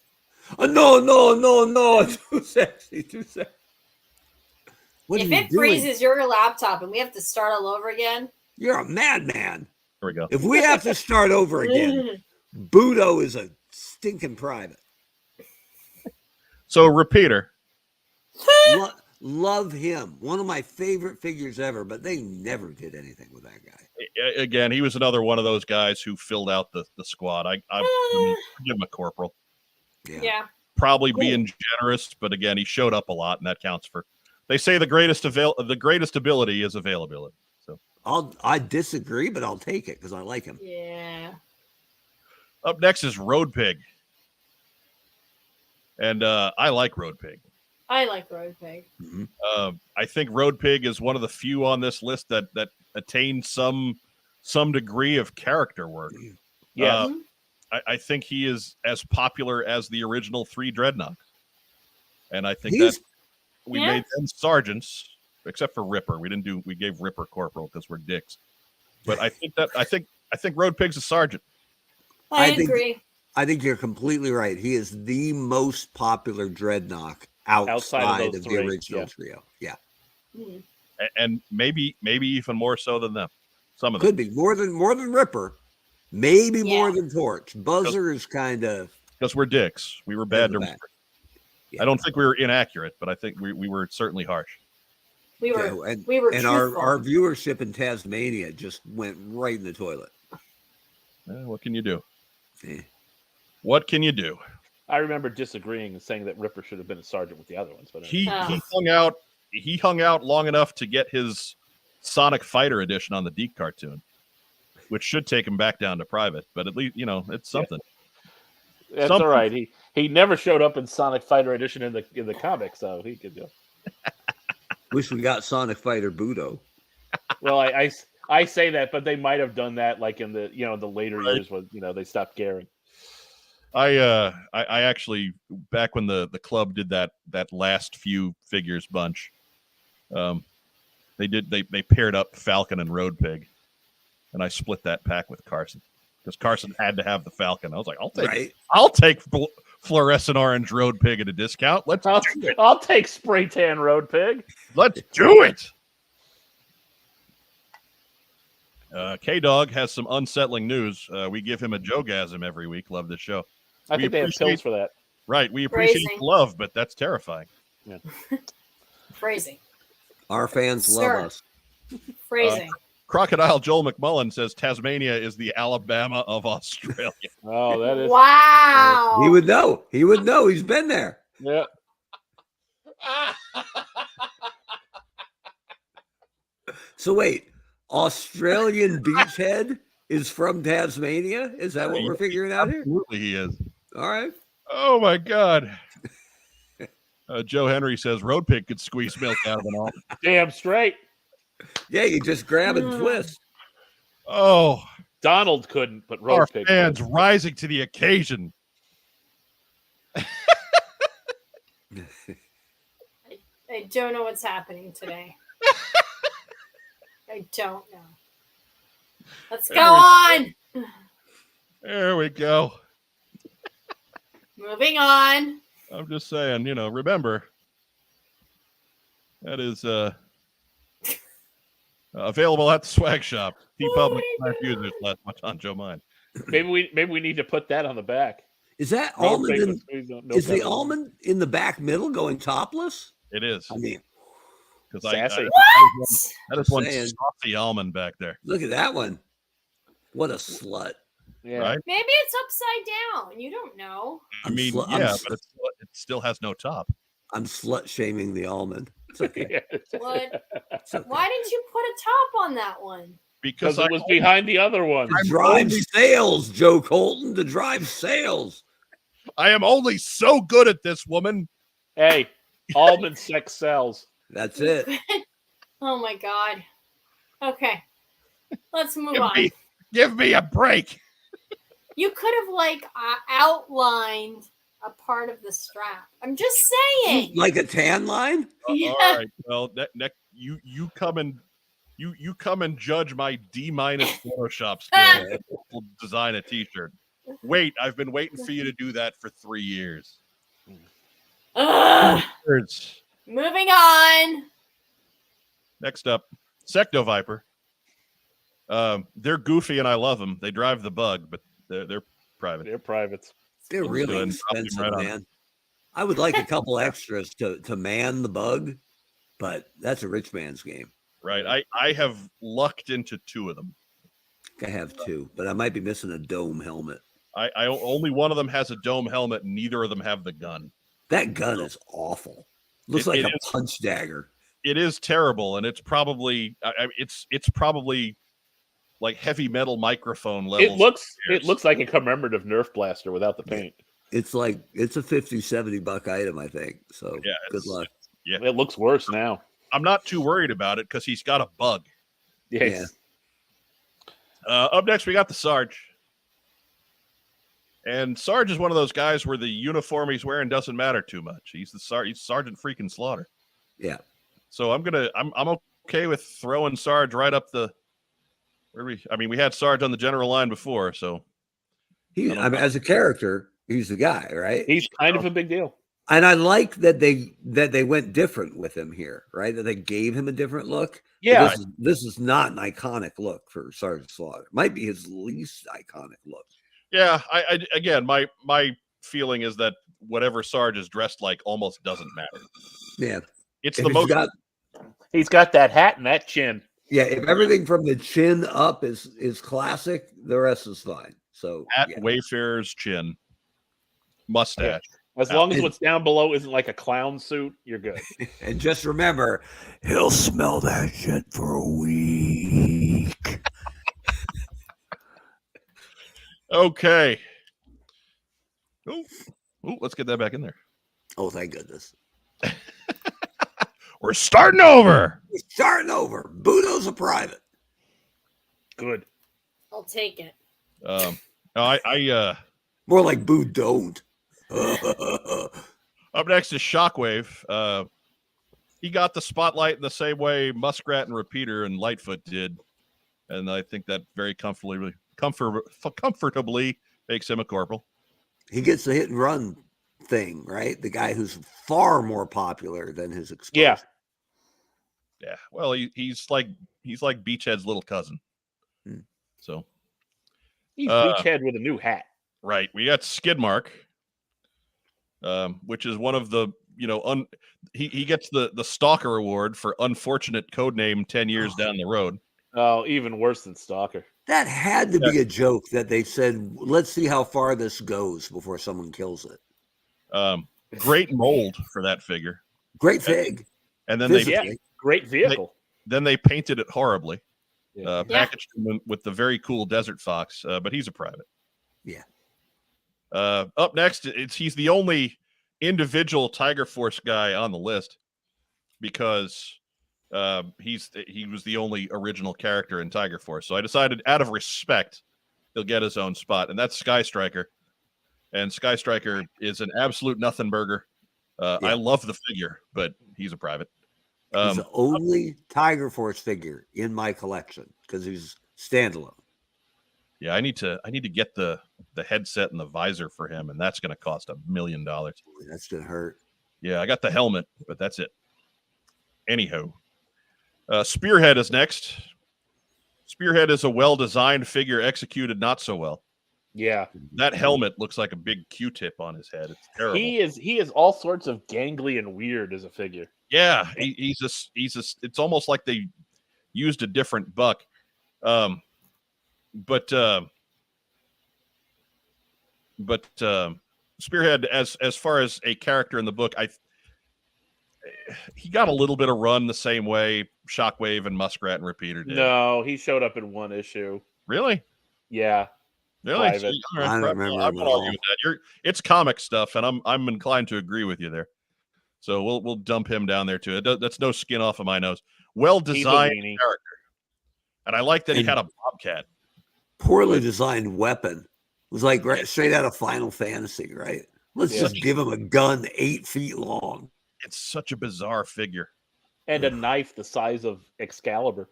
No. Too sexy. What If are you it doing? freezes your laptop and we have to start all over again, You're a madman. There we go. If we have to start over again, Budo is a stinking private. So, repeater. Love him. One of my favorite figures ever, but they never did anything with that guy. Again, he was another one of those guys who filled out the squad. I give him a corporal. yeah. Probably being generous, but again, he showed up a lot, and that counts for. They say the greatest ability is availability. So I disagree, but I'll take it because I like him. Yeah. Up next is Road Pig, and I like Road Pig. I like Road Pig. Mm-hmm. I think Road Pig is one of the few on this list that attained some degree of character work. Yeah. I think he is as popular as the original 3 Dreadnoks. And I think that we made them sergeants, except for Ripper. We gave Ripper corporal because we're dicks. But I think Road Pig's a sergeant. I agree. I think you're completely right. He is the most popular Dreadnought outside of the original trio. Yeah. Mm-hmm. And maybe even more so than them. Some of them. Could be more than Ripper. Maybe more than Torch. Buzzer is kind of because we're dicks. We were bad to Ripper. Yeah. I don't think we were inaccurate, but I think we were certainly harsh. We were our viewership in Tasmania just went right in the toilet. What can you do? What can you do? I remember disagreeing and saying that Ripper should have been a sergeant with the other ones, but he hung out long enough to get his Sonic Fighter edition on the Deke cartoon, which should take him back down to private. But at least it's something. Yeah. That's all right. He never showed up in Sonic Fighter edition in the comics, so he could do. Wish we got Sonic Fighter Budo. Well, I say that, but they might have done that like in the the later years when they stopped caring. I actually back when the club did that last few figures bunch, they paired up Falcon and Road Pig, and I split that pack with Carson because Carson had to have the Falcon. I was like, I'll take fluorescent orange Road Pig at a discount. I'll take spray tan Road Pig. Let's do it. K-Dog has some unsettling news. We give him a Jogasm every week. Love this show. I think they have pills for that. Right. We appreciate the love, but that's terrifying. Yeah. Phrasing. Our fans love us. Phrasing. Crocodile Joel McMullen says Tasmania is the Alabama of Australia. Oh, that is. Wow. He would know. He's been there. Yeah. So wait, Australian Beachhead is from Tasmania? Is that what we're figuring out here? Absolutely, he is. All right. Oh my God. Joe Henry says Road Pig could squeeze milk out of an almond. Damn straight. Yeah, you just grab and twist. Oh, Donald couldn't, but Road Pig fans could. rising to the occasion. I don't know what's happening today. I don't know. Let's go on. There we go. Moving on. I'm just saying, remember, that is available at the swag shop. TeePublic users last much on Joe Mine. Maybe we need to put that on the back. Is that almond? Is the almond in the back middle going topless? It is. I mean, because that is one saucy almond back there. Look at that one. What a slut. Yeah. Right? Maybe it's upside down. You don't know. I mean, but it still has no top. I'm slut shaming the almond. It's okay. What? Why didn't you put a top on that one? Because it was behind the other one. To drive sales, Joe Colton. To drive sales. I am only so good at this, woman. Hey, almond sex sells. That's it. Oh my God. Okay. Let's move on. Give me a break. You could have outlined a part of the strap. I'm just saying. Like a tan line? Yeah. All right. Well, you come and You come and judge my D- Photoshop skill. We'll design a T-shirt. Wait, I've been waiting for you to do that for 3 years. Moving on. Next up, Secto Viper. They're goofy and I love them. They drive the bug, but they're private. They're privates. They're really expensive, man. I would like a couple extras to man the bug, but that's a rich man's game. Right. I have lucked into 2 of them. I have 2, but I might be missing a dome helmet. I only one of them has a dome helmet, and neither of them have the gun. That gun is awful. Looks like a punch dagger. It is terrible, and it's probably it's probably like heavy metal microphone levels. It looks like a commemorative Nerf blaster without the paint. It's like it's a $50-$70 item, I think. So yeah, good luck. Yeah, it looks worse now. I'm not too worried about it because he's got a bug. Yes. Yeah. Up next, we got the Sarge. And Sarge is one of those guys where the uniform he's wearing doesn't matter too much. He's Sergeant freaking Slaughter. Yeah. So I'm okay with throwing Sarge right up the. We had Sarge on the general line before, so as a character, he's the guy, right? He's kind of a big deal. And I like that they went different with him here, right? That they gave him a different look. Yeah, this is not an iconic look for Sergeant Slaughter. It might be his least iconic look. Yeah, I again, my feeling is that whatever Sarge is dressed like almost doesn't matter. Yeah, it's the most. He's got that hat and that chin. Yeah, if everything from the chin up is classic, the rest is fine. So hat, Wayfarer's chin, mustache. Yeah. As long as what's down below isn't like a clown suit, you're good. And just remember, he'll smell that shit for a week. Okay. Oh, let's get that back in there. Oh, thank goodness. We're starting over. Budo's a private. Good. I'll take it. I more like Boo don't. Up next is Shockwave. He got the spotlight in the same way Muskrat and Repeater and Lightfoot did, and I think that very comfortably makes him a corporal. He gets the hit and run thing, right? The guy who's far more popular than his exposure. Yeah. Well, he's like Beachhead's little cousin. So he's Beachhead with a new hat. Right. We got Skidmark, which is one of the he gets the Stalker Award for unfortunate codename 10 years down the road. Oh, even worse than Stalker. That had to be a joke that they said, let's see how far this goes before someone kills it. Great mold for that figure. Great fig. And then great vehicle. Then they painted it horribly. Yeah. Packaged him with the very cool Desert Fox, but he's a private. Yeah. Up next, he's the only individual Tiger Force guy on the list because he was the only original character in Tiger Force. So I decided, out of respect, he'll get his own spot, and that's Sky Striker. And Sky Striker is an absolute nothing burger. I love the figure, but he's a private. He's the only Tiger Force figure in my collection because he's standalone. Yeah, I need to get the headset and the visor for him, and that's going to cost $1 million. That's going to hurt. Yeah, I got the helmet, but that's it. Anyhow, Spearhead is next. Spearhead is a well-designed figure executed not so well. Yeah, that helmet looks like a big Q-tip on his head. It's terrible. He is all sorts of gangly and weird as a figure. Yeah, he's it's almost like they used a different buck. But Spearhead, as far as a character in the book, he got a little bit of run the same way Shockwave and Muskrat and Repeater did. No, he showed up in one issue. Really? Yeah. Really? Private. I don't remember. I'm gonna argue with that. It's comic stuff, and I'm inclined to agree with you there. So we'll dump him down there too. That's no skin off of my nose. Well designed character, and I like that he had a bobcat. Poorly designed weapon. It was like straight out of Final Fantasy, right? Let's just give him a gun 8 feet long. It's such a bizarre figure. And a knife the size of Excalibur.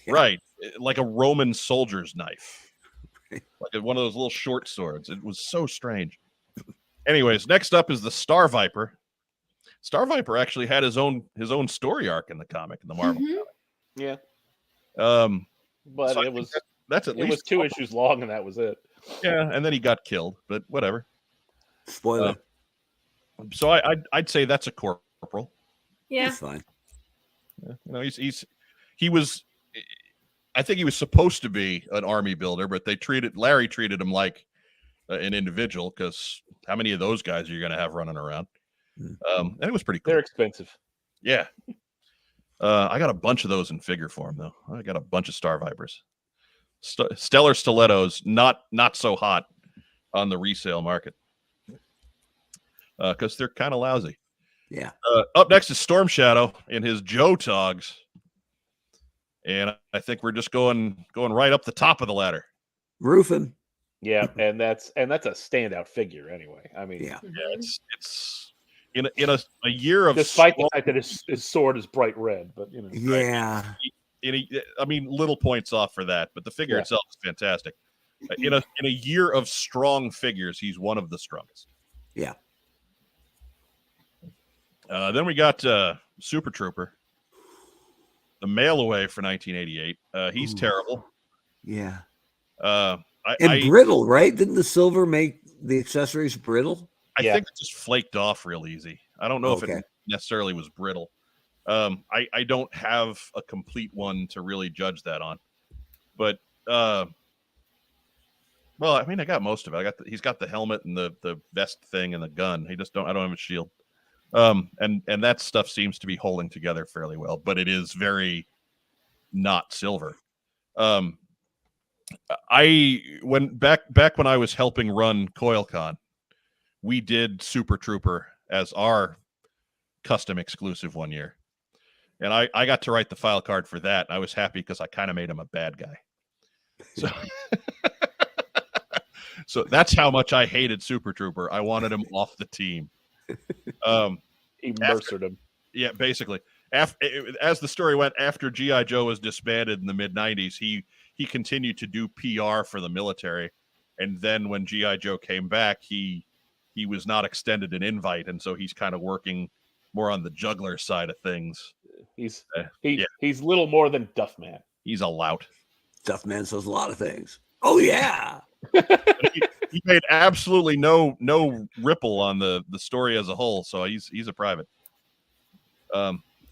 Right, like a Roman soldier's knife, like one of those little short swords. It was so strange. Anyways, next up is the Star Viper. Star Viper actually had his own story arc in the comic, in the Marvel comic. Yeah. But So it was that's at least 2 issues long, and that was it. Yeah, and then he got killed, but whatever. Spoiler. So I'd say that's a corporal. Yeah. That's fine. You know, he was. I think he was supposed to be an army builder, but Larry treated him like an individual, because how many of those guys are you going to have running around? And it was pretty cool. They're expensive. Yeah. I got a bunch of those in figure form, though. I got a bunch of Star Vipers. Stellar Stilettos, not so hot on the resale market, because they're kind of lousy. Yeah. Up next is Storm Shadow in his Joe Togs. And I think we're just going right up the top of the ladder. Roofing. Yeah, and that's a standout figure anyway. I mean, Yeah, it's in a year of, despite the fact that his sword is bright red, but you know. yeah. I mean, little points off for that, but the figure itself is fantastic. In a year of strong figures, he's one of the strongest. Yeah. Then we got Super Trooper, the mail away for 1988. He's terrible. Yeah. And brittle, right? Didn't the silver make the accessories brittle? I think it just flaked off real easy. I don't know if it necessarily was brittle. I don't have a complete one to really judge that on, but well, I mean, I got most of it. He's got the helmet and the vest thing and the gun. I don't have a shield. And that stuff seems to be holding together fairly well, but it is very not silver. Back when I was helping run CoilCon, we did Super Trooper as our custom exclusive one year. And I got to write the file card for that. I was happy because I kind of made him a bad guy. So that's how much I hated Super Trooper. I wanted him off the team. He murdered him. Yeah, basically. As the story went, after G.I. Joe was disbanded in the mid-'90s, he continued to do PR for the military. And then when G.I. Joe came back, he was not extended an invite, and so he's kind of working more on the juggler side of things. He's little more than Duffman. He's a lout. Duffman says a lot of things. Oh yeah. He made absolutely no ripple on the story as a whole, so he's a private.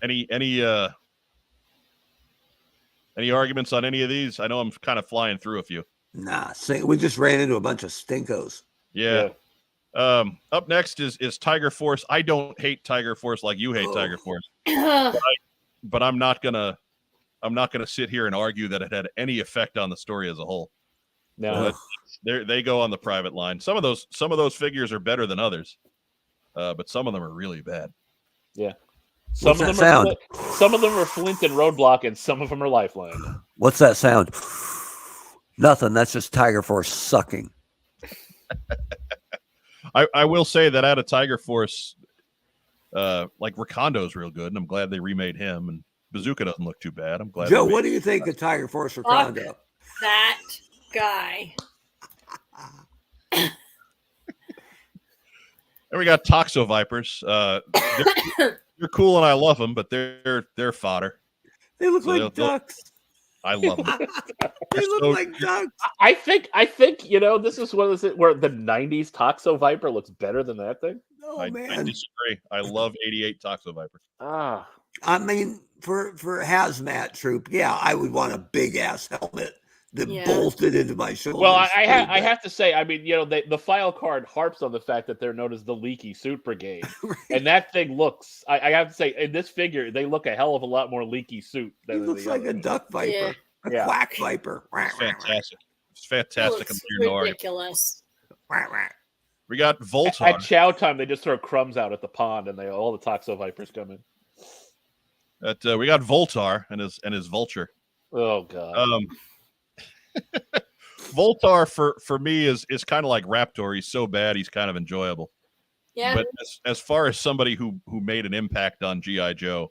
Any arguments on any of these? I know I'm kind of flying through a few. Nah, we just ran into a bunch of stinkos. Yeah. Up next is Tiger Force. I don't hate Tiger Force like you hate Tiger Force, but I'm not gonna sit here and argue that it had any effect on the story as a whole. No, they go on the private line. Some of those figures are better than others, but some of them are really bad. Yeah, Some of them are Flint and Roadblock, and some of them are Lifeline. What's that sound? Nothing. That's just Tiger Force sucking. I will say that out of Tiger Force, like Rakondo's real good, and I'm glad they remade him. And Bazooka doesn't look too bad. I'm glad. Joe, what do you think of Tiger Force Rakondo? That guy. And we got Toxo Vipers. They're cool and I love them, but they're fodder. They look like ducks. I love them. They look like ducks. I think this is one of those where the '90s Toxo Viper looks better than that thing. Oh man, I disagree. I love '88 Toxo Viper. I mean, for hazmat troop, yeah, I would want a big ass helmet that bolted into my shoulder. Well, I have to say, I mean, the file card harps on the fact that they're known as the Leaky Suit Brigade, right. And that thing looks. I have to say, in this figure, they look a hell of a lot more leaky suit than it looks like a duck viper, a quack viper. It's fantastic. It's fantastic. It's ridiculous. We got Voltar. At chow time, they just throw crumbs out at the pond, and all the Toxo Vipers come in. We got Voltar and his vulture. Oh god. Voltar for me is kind of like Raptor. He's so bad he's kind of enjoyable. Yeah. But as far as somebody who made an impact on G.I. Joe,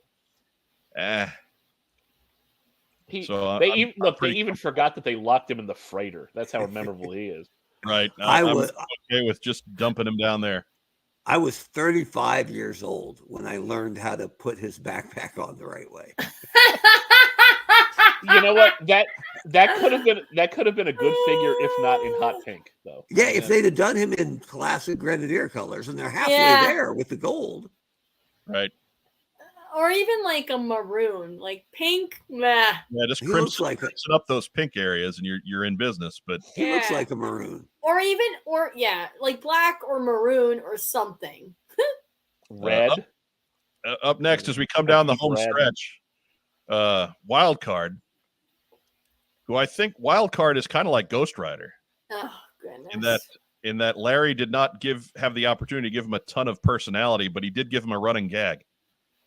They even forgot that they locked him in the freighter. That's how memorable he is. Right. I'm okay with just dumping him down there. I was 35 years old when I learned how to put his backpack on the right way. You know what? That could have been a good figure, if not in hot pink, though. Yeah, if they'd have done him in classic Grenadier colors, and they're halfway there with the gold. Right. Or even like a maroon, like pink. Nah. Yeah, just crimson up those pink areas, and you're in business. But he looks like a maroon. Or like black or maroon or something. Red. Up next, as we come down the home stretch, Wild Card, who I think Wild Card is kind of like Ghost Rider. Oh goodness. In that Larry did not have the opportunity to give him a ton of personality, but he did give him a running gag.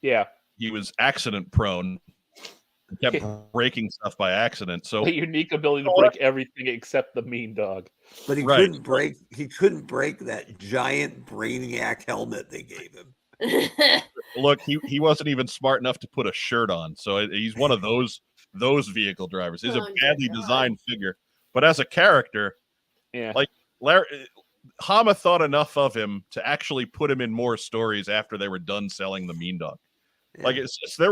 Yeah. He was accident prone. Kept breaking stuff by accident. So a unique ability to break everything except the mean dog. But he couldn't break that giant Brainiac helmet they gave him. Look, he wasn't even smart enough to put a shirt on. So he's one of those vehicle drivers. He's a badly designed figure. But as a character, like Larry, Hama thought enough of him to actually put him in more stories after they were done selling the mean dog. Yeah. Like there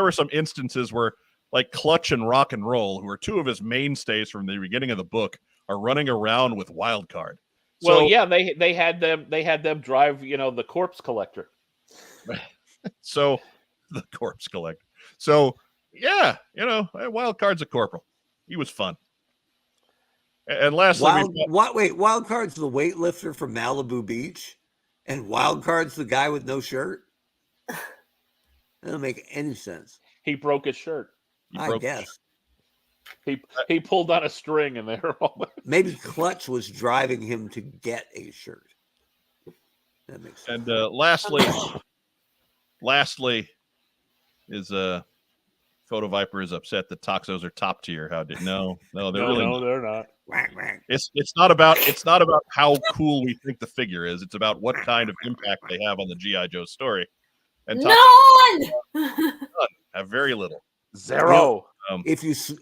were some instances where like Clutch and Rock and Roll, who are two of his mainstays from the beginning of the book, are running around with Wild Card. Well, they had them drive, the corpse collector. So the corpse collector. So Wild Card's a corporal. He was fun. And lastly, Wild Card's the weightlifter from Malibu Beach, and Wild Card's the guy with no shirt. That doesn't make any sense. He broke his shirt. I guess. He pulled on a string and they were all... Maybe Clutch was driving him to get a shirt. That makes sense. And lastly is Photo Viper is upset that Toxos are top tier. No, they're not. It's not about how cool we think the figure is. It's about what kind of impact they have on the G.I. Joe story. And none have very little. Zero.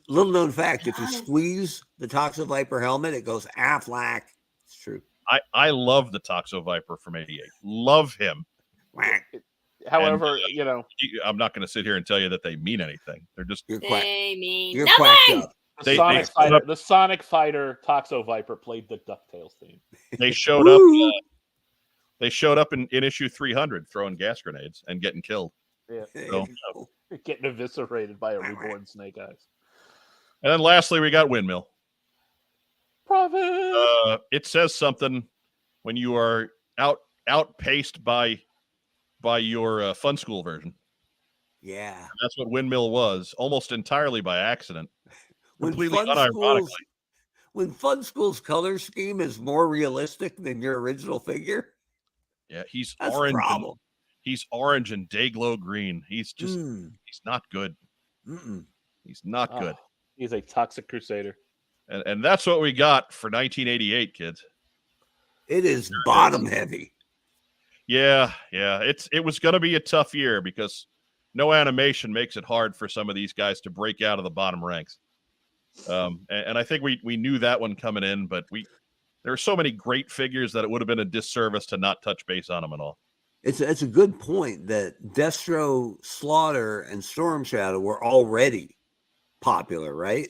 Little known fact, if you squeeze the Toxo Viper helmet, it goes Aflac. It's true. I love the Toxo Viper from '88. Love him. However, I'm not going to sit here and tell you that they mean anything. They're just you're nothing. quacked up. The Sonic Fighter Toxo Viper played the DuckTales theme. They showed up. They showed up in issue 300 throwing gas grenades and getting killed. Yeah. So, getting eviscerated by a reborn Snake Eyes. And then lastly, we got Windmill. Profit. It says something when you are outpaced by your Fun School version. Yeah. And that's what Windmill was, almost entirely by accident. Completely unironically. When Fun School's color scheme is more realistic than your original figure. Yeah, he's orange. He's orange and day-glow green. He's just he's not good. He's not good. He's a toxic crusader. And that's what we got for 1988, kids. It is bottom heavy. Yeah. It was going to be a tough year because no animation makes it hard for some of these guys to break out of the bottom ranks. And I think we knew that one coming in, but there are so many great figures that it would have been a disservice to not touch base on them at all. It's a good point that Destro, Slaughter, and Storm Shadow were already popular, right?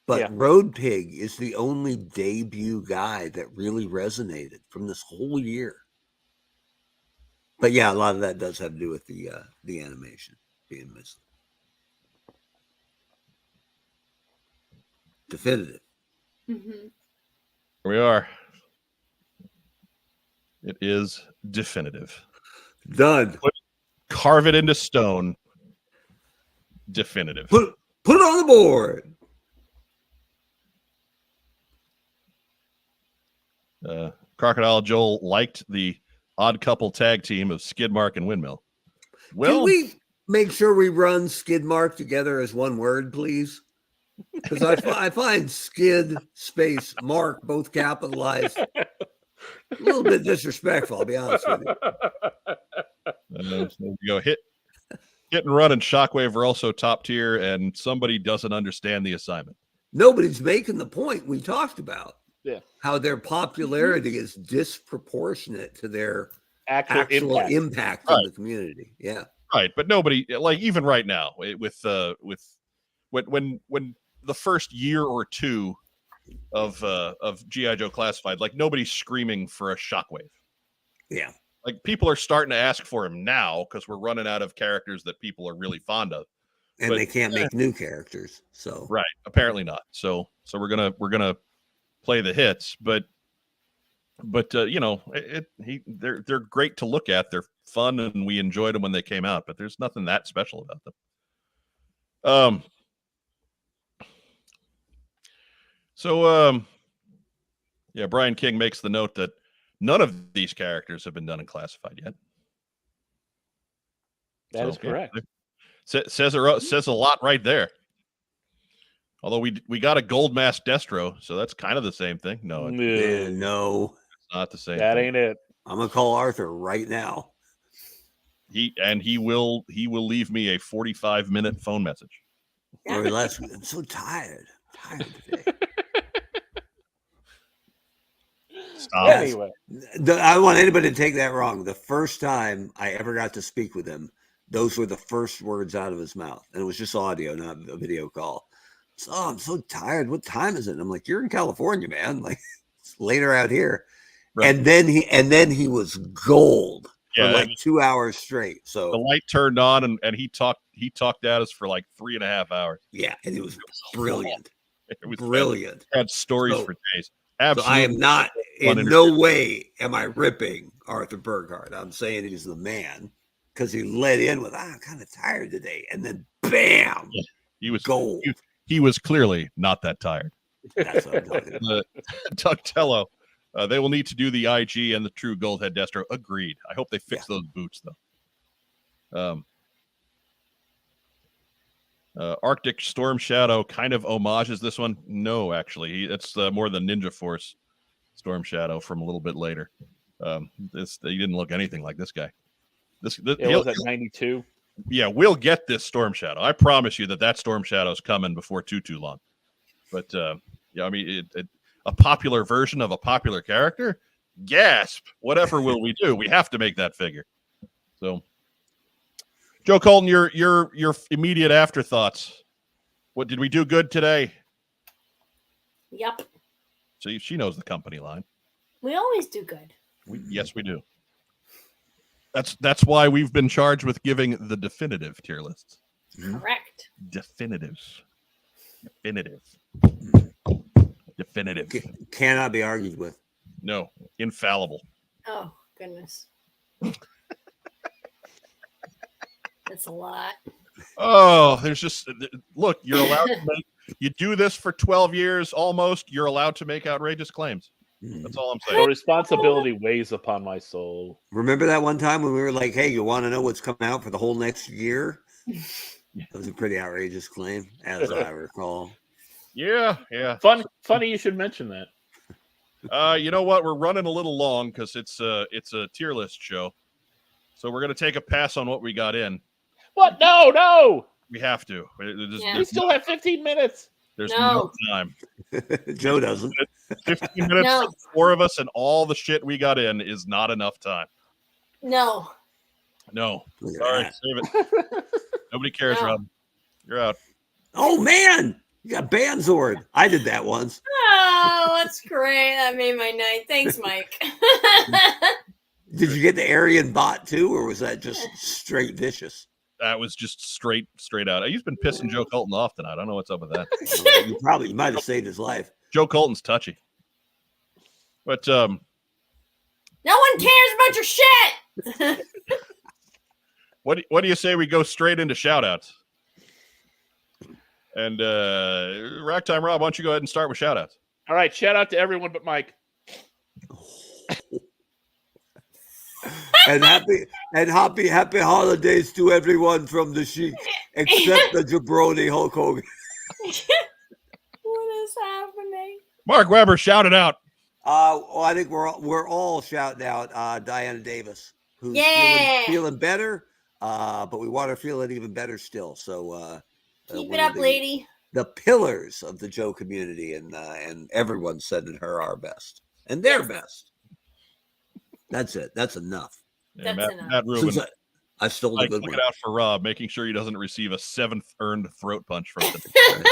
But Road Pig is the only debut guy that really resonated from this whole year. But yeah, a lot of that does have to do with the animation being missing. Definitive. Mm-hmm. Here we are. It is definitive. Done. Carve it into stone. Definitive. Put it on the board. Crocodile Joel liked the odd couple tag team of Skidmark and Windmill. Well, can we make sure we run Skidmark together as one word, please? Because I find Skid space Mark both capitalized a little bit disrespectful. I'll be honest with you. There we go. Hit and Run and Shockwave are also top tier, and somebody doesn't understand the assignment. Nobody's making the point we talked about. Yeah. How their popularity is disproportionate to their actual impact in the community. Yeah. Right, but nobody, like, even right now with when the first year or two of G.I. Joe Classified, like, nobody's screaming for a Shockwave. Yeah. Like, people are starting to ask for him now because we're running out of characters that people are really fond of, and they can't make new characters. So right, apparently not. So we're gonna play the hits, but you know, they're great to look at. They're fun, and we enjoyed them when they came out. But there's nothing that special about them. Yeah, Brian King makes the note that none of these characters have been done in Classified yet. That is correct. Says a lot right there. Although we got a gold mask Destro, so that's kind of the same thing. No, no, it's not the same. That thing. ain't it. I'm gonna call Arthur right now. He will leave me a 45-minute phone message. Or less. I'm so tired. Today. Stop. Anyway, I want anybody to take that wrong. The first time I ever got to speak with him, those were the first words out of his mouth, and it was just audio, not a video call. So, oh, I'm so tired. What time is it? And I'm like, you're in California, man. Like, it's later out here. Right. And then he was gold for like 2 hours straight. So the light turned on, and he talked at us for like 3.5 hours. Yeah, and it was brilliant. It was brilliant. Had stories for days. Absolutely. So I am not, in no way am I ripping Arthur Burghardt. I'm saying he's the man because he led in with, I'm kind of tired today. And then bam, he was gold. He was clearly not that tired. That's what I'm talking about. Doug Tello, they will need to do the IG and the true gold head Destro. Agreed. I hope they fix those boots, though. Arctic Storm Shadow kind of homages this one. No, actually, it's more the Ninja Force Storm Shadow from a little bit later. He didn't look anything like this guy. This it was at 92. Yeah, we'll get this Storm Shadow. I promise you that Storm Shadow's coming before too long. But yeah, I mean, a popular version of a popular character. Gasp! Whatever will we do? We have to make that figure. So. Joe Colton, your immediate afterthoughts. What did we do good today? Yep. See, she knows the company line. We always do good. Yes, we do. That's why we've been charged with giving the definitive tier lists. Correct. Definitive. Cannot be argued with. No, infallible. Oh, goodness. That's a lot. Oh, there's just look, you're allowed to make, you do this for 12 years almost, you're allowed to make outrageous claims. That's all I'm saying. The responsibility weighs upon my soul. Remember that one time when we were like, hey, you want to know what's coming out for the whole next year? That was a pretty outrageous claim, as I recall. Yeah. Funny you should mention that. You know what? We're running a little long because it's a tier list show. So we're going to take a pass on what we got in. What? No. We have to. We still have 15 minutes. There's no time. Joe doesn't. 15 minutes for the four of us and all the shit we got in is not enough time. No. Sorry, save it. Nobody cares, Rob. You're out. Oh, man. You got Banzord. I did that once. Oh, that's great. That made my night. Thanks, Mike. Did you get the Aryan bot too, or was that just straight vicious? That was just straight out. You've been pissing Joe Colton off tonight. I don't know what's up with that. You might have saved his life. Joe Colton's touchy. But no one cares about your shit. What do you say we go straight into shout-outs? And Racktime Rob, why don't you go ahead and start with shout-outs? All right, shout out to everyone but Mike. And happy holidays to everyone from the Sheik, except the jabroni Hulk Hogan. What is happening? Mark Weber, shout it out. I think we're all shouting out Diana Davis, who's feeling better. but we want to feel it even better still. So keep it up, lady. The pillars of the Joe community, and everyone's sending her our best and their best. That's it. That's enough. Yeah, That's enough. Matt Rubin. I stole the good one. Look out for Rob, making sure he doesn't receive a 7th earned throat punch from him.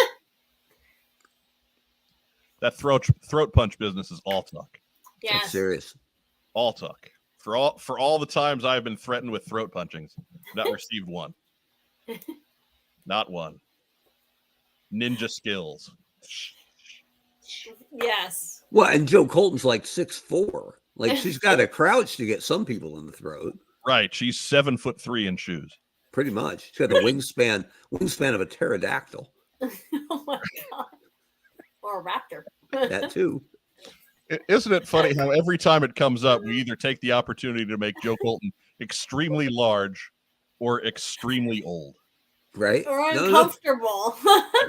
That throat punch business is all talk. Yes. It's serious. All talk. For all the times I've been threatened with throat punchings, not received one. Not one. Ninja skills. Yes. Well, and Joe Colton's like 6'4". Like she's got to crouch to get some people in the throat. Right. She's 7'3" in shoes. Pretty much. She's got the wingspan of a pterodactyl. Oh my god. Or a raptor. That too. Isn't it funny how every time it comes up, we either take the opportunity to make Joe Colton extremely large or extremely old. Right? Or uncomfortable.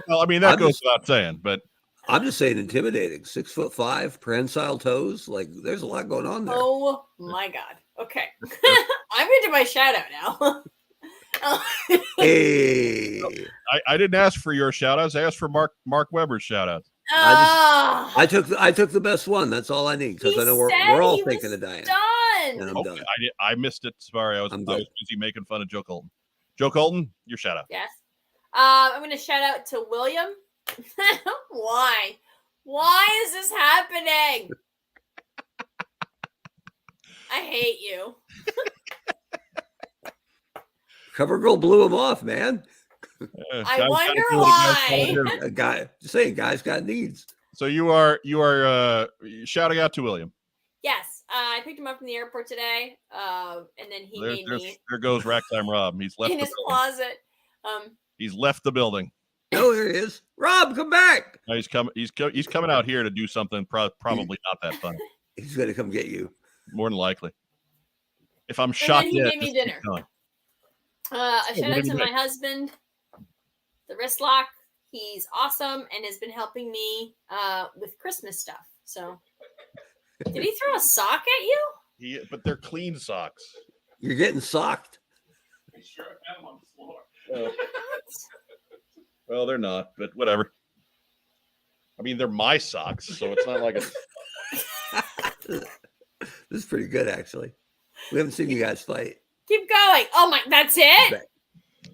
Well, I mean, that goes without saying, but I'm just saying intimidating. 6'5", prehensile toes. Like there's a lot going on there. Oh my god. Okay. I'm into my shout out now. Hey. I didn't ask for your shout outs. I asked for Mark Weber's shout outs. I took the best one. That's all I need because I know we're all thinking of Diane. Done. And I'm done. I missed it. Sorry, I was busy making fun of Joe Colton. Joe Colton, your shout out. Yes. I'm going to shout out to William. Why? Why is this happening? I hate you. Cover girl blew him off, man. I wonder why. A guy, just saying, guys got needs. So you are shouting out to William. Yes, I picked him up from the airport today, and then he made me. There goes Racktime Rob. He's left in his closet. He's left the building. Oh, there he is. Rob, come back. No, he's coming out here to do something probably not that funny. He's going to come get you. More than likely. If I'm shot dead, he made me dinner. A shout out to my husband, the wrist lock. He's awesome and has been helping me with Christmas stuff. So, did he throw a sock at you? But they're clean socks. You're getting socked. I sure am on the floor. Well, they're not, but whatever. I mean, they're my socks, so it's not like a. This is pretty good, actually. We haven't seen you guys fight. Keep going. Oh my, that's it.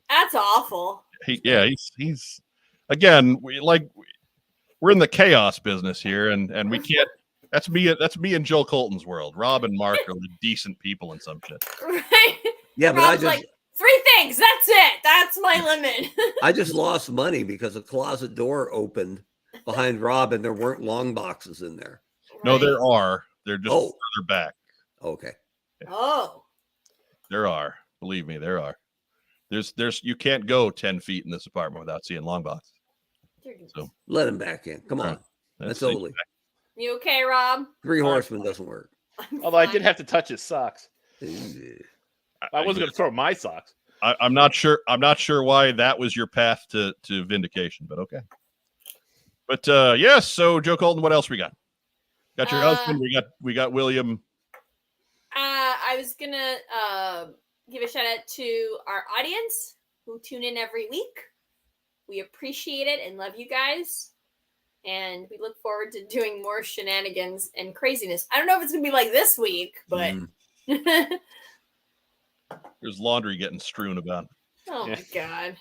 That's awful. He's again. We're in the chaos business here, and we can't. That's me and Joe Colton's world. Rob and Mark are the decent people and some shit. Right. Yeah, but Rob's like 3 things. That's it. That's my limit. I just lost money because a closet door opened behind Rob, and there weren't long boxes in there. Right. No, there are. They're just further back. Okay. Oh. There are. Believe me, there are. There's you can't go 10 feet in this apartment without seeing long box. So let him back in. Come on. That's totally. You okay, Rob? 3 horsemen doesn't work. Although I did have to touch his socks. I wasn't going to throw my socks. I'm not sure. I'm not sure why that was your path to vindication, but okay. But yes. So Joe Colton, what else we got? Got your husband. We got William. I was gonna give a shout out to our audience who tune in every week. We appreciate it and love you guys. And we look forward to doing more shenanigans and craziness. I don't know if it's going to be like this week, but. There's laundry getting strewn about. Oh, my God.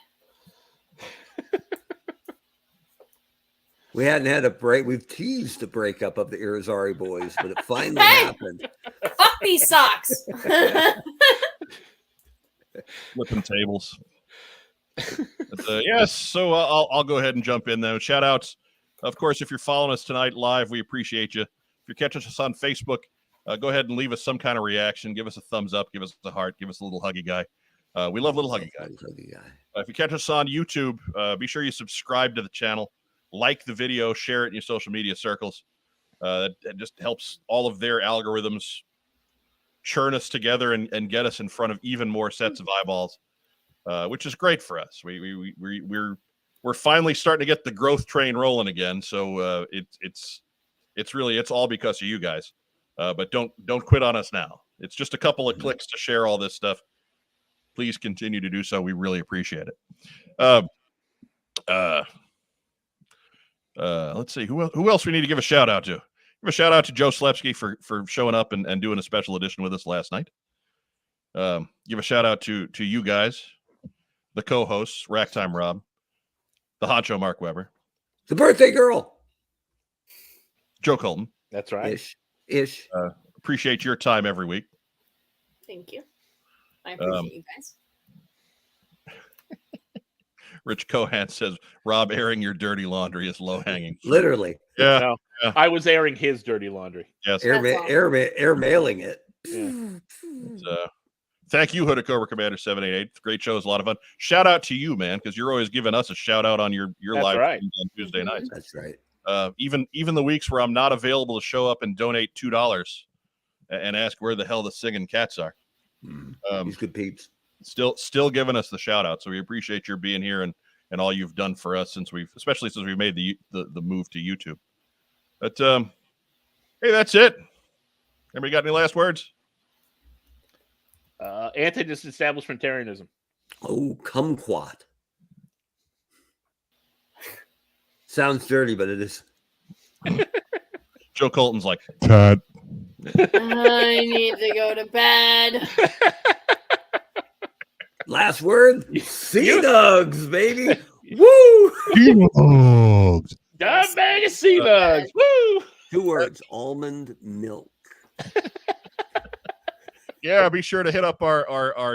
We hadn't had a break. We've teased the breakup of the Irizarry boys, but it finally happened. Fuck these socks. Flipping tables. But, yes, so I'll go ahead and jump in, though. Shout outs. Of course, if you're following us tonight live, we appreciate you. If you're catching us on Facebook, go ahead and leave us some kind of reaction. Give us a thumbs up. Give us a heart. Give us a little huggy guy. We love little huggy guys. If you catch us on YouTube, be sure you subscribe to the channel. Like the video, share it in your social media circles. That just helps all of their algorithms churn us together and get us in front of even more sets of eyeballs, which is great for us. We're finally starting to get the growth train rolling again. So it's all because of you guys. But don't quit on us now. It's just a couple of clicks to share all this stuff. please continue to do so. We really appreciate it. Let's see who else we need to give a shout out to. Give a shout out to Joe Slepsky for showing up and doing a special edition with us last night. Give a shout out to you guys, the co-hosts, Racktime Rob, the Honcho Mark Weber, the birthday girl, Joe Colton. That's right. Ish. Appreciate your time every week. Thank you. I appreciate you guys. Rich Cohan says, Rob, airing your dirty laundry is low hanging. Literally. Yeah. No, yeah. I was airing his dirty laundry. Yes. Air mailing it. Yeah. Thank you, Hood Cobra Commander 788. Great show. It's a lot of fun. Shout out to you, man, because you're always giving us a shout out on your live streams on Tuesday nights. That's right. Even the weeks where I'm not available to show up and donate $2 and ask where the hell the singing cats are. These good peeps. Still giving us the shout out. So we appreciate your being here and all you've done for us especially since we made the move to YouTube. But hey, that's it. Anybody got any last words? Anti-disestablishmentarianism. Oh, kumquat. Sounds dirty, but it is. Joe Colton's like, I need to go to bed. Last word, Sea-Nugs, baby. Woo! Sea-Nugs. Dime bag of Sea-Nugs. Woo! 2 words, almond milk. yeah, be sure to hit up our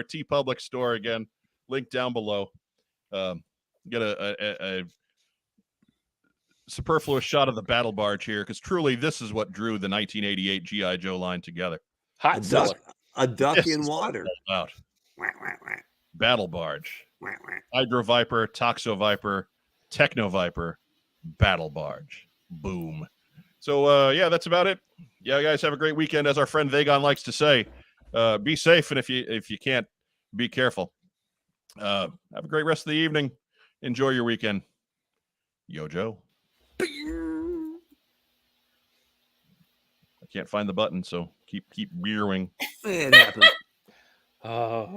TeePublic store again. Link down below. Get a superfluous shot of the battle barge here, because truly this is what drew the 1988 G.I. Joe line together. Hot cellar. A duck in water. Out. Battle barge. Hydro Viper, Toxo Viper, Techno Viper, Battle Barge. Boom. So yeah, that's about it. Yeah, guys, have a great weekend. As our friend Vagon likes to say, be safe, and if you can't, be careful. Have a great rest of the evening. Enjoy your weekend. Yo, Joe. I can't find the button, so keep beering. It happens. Oh.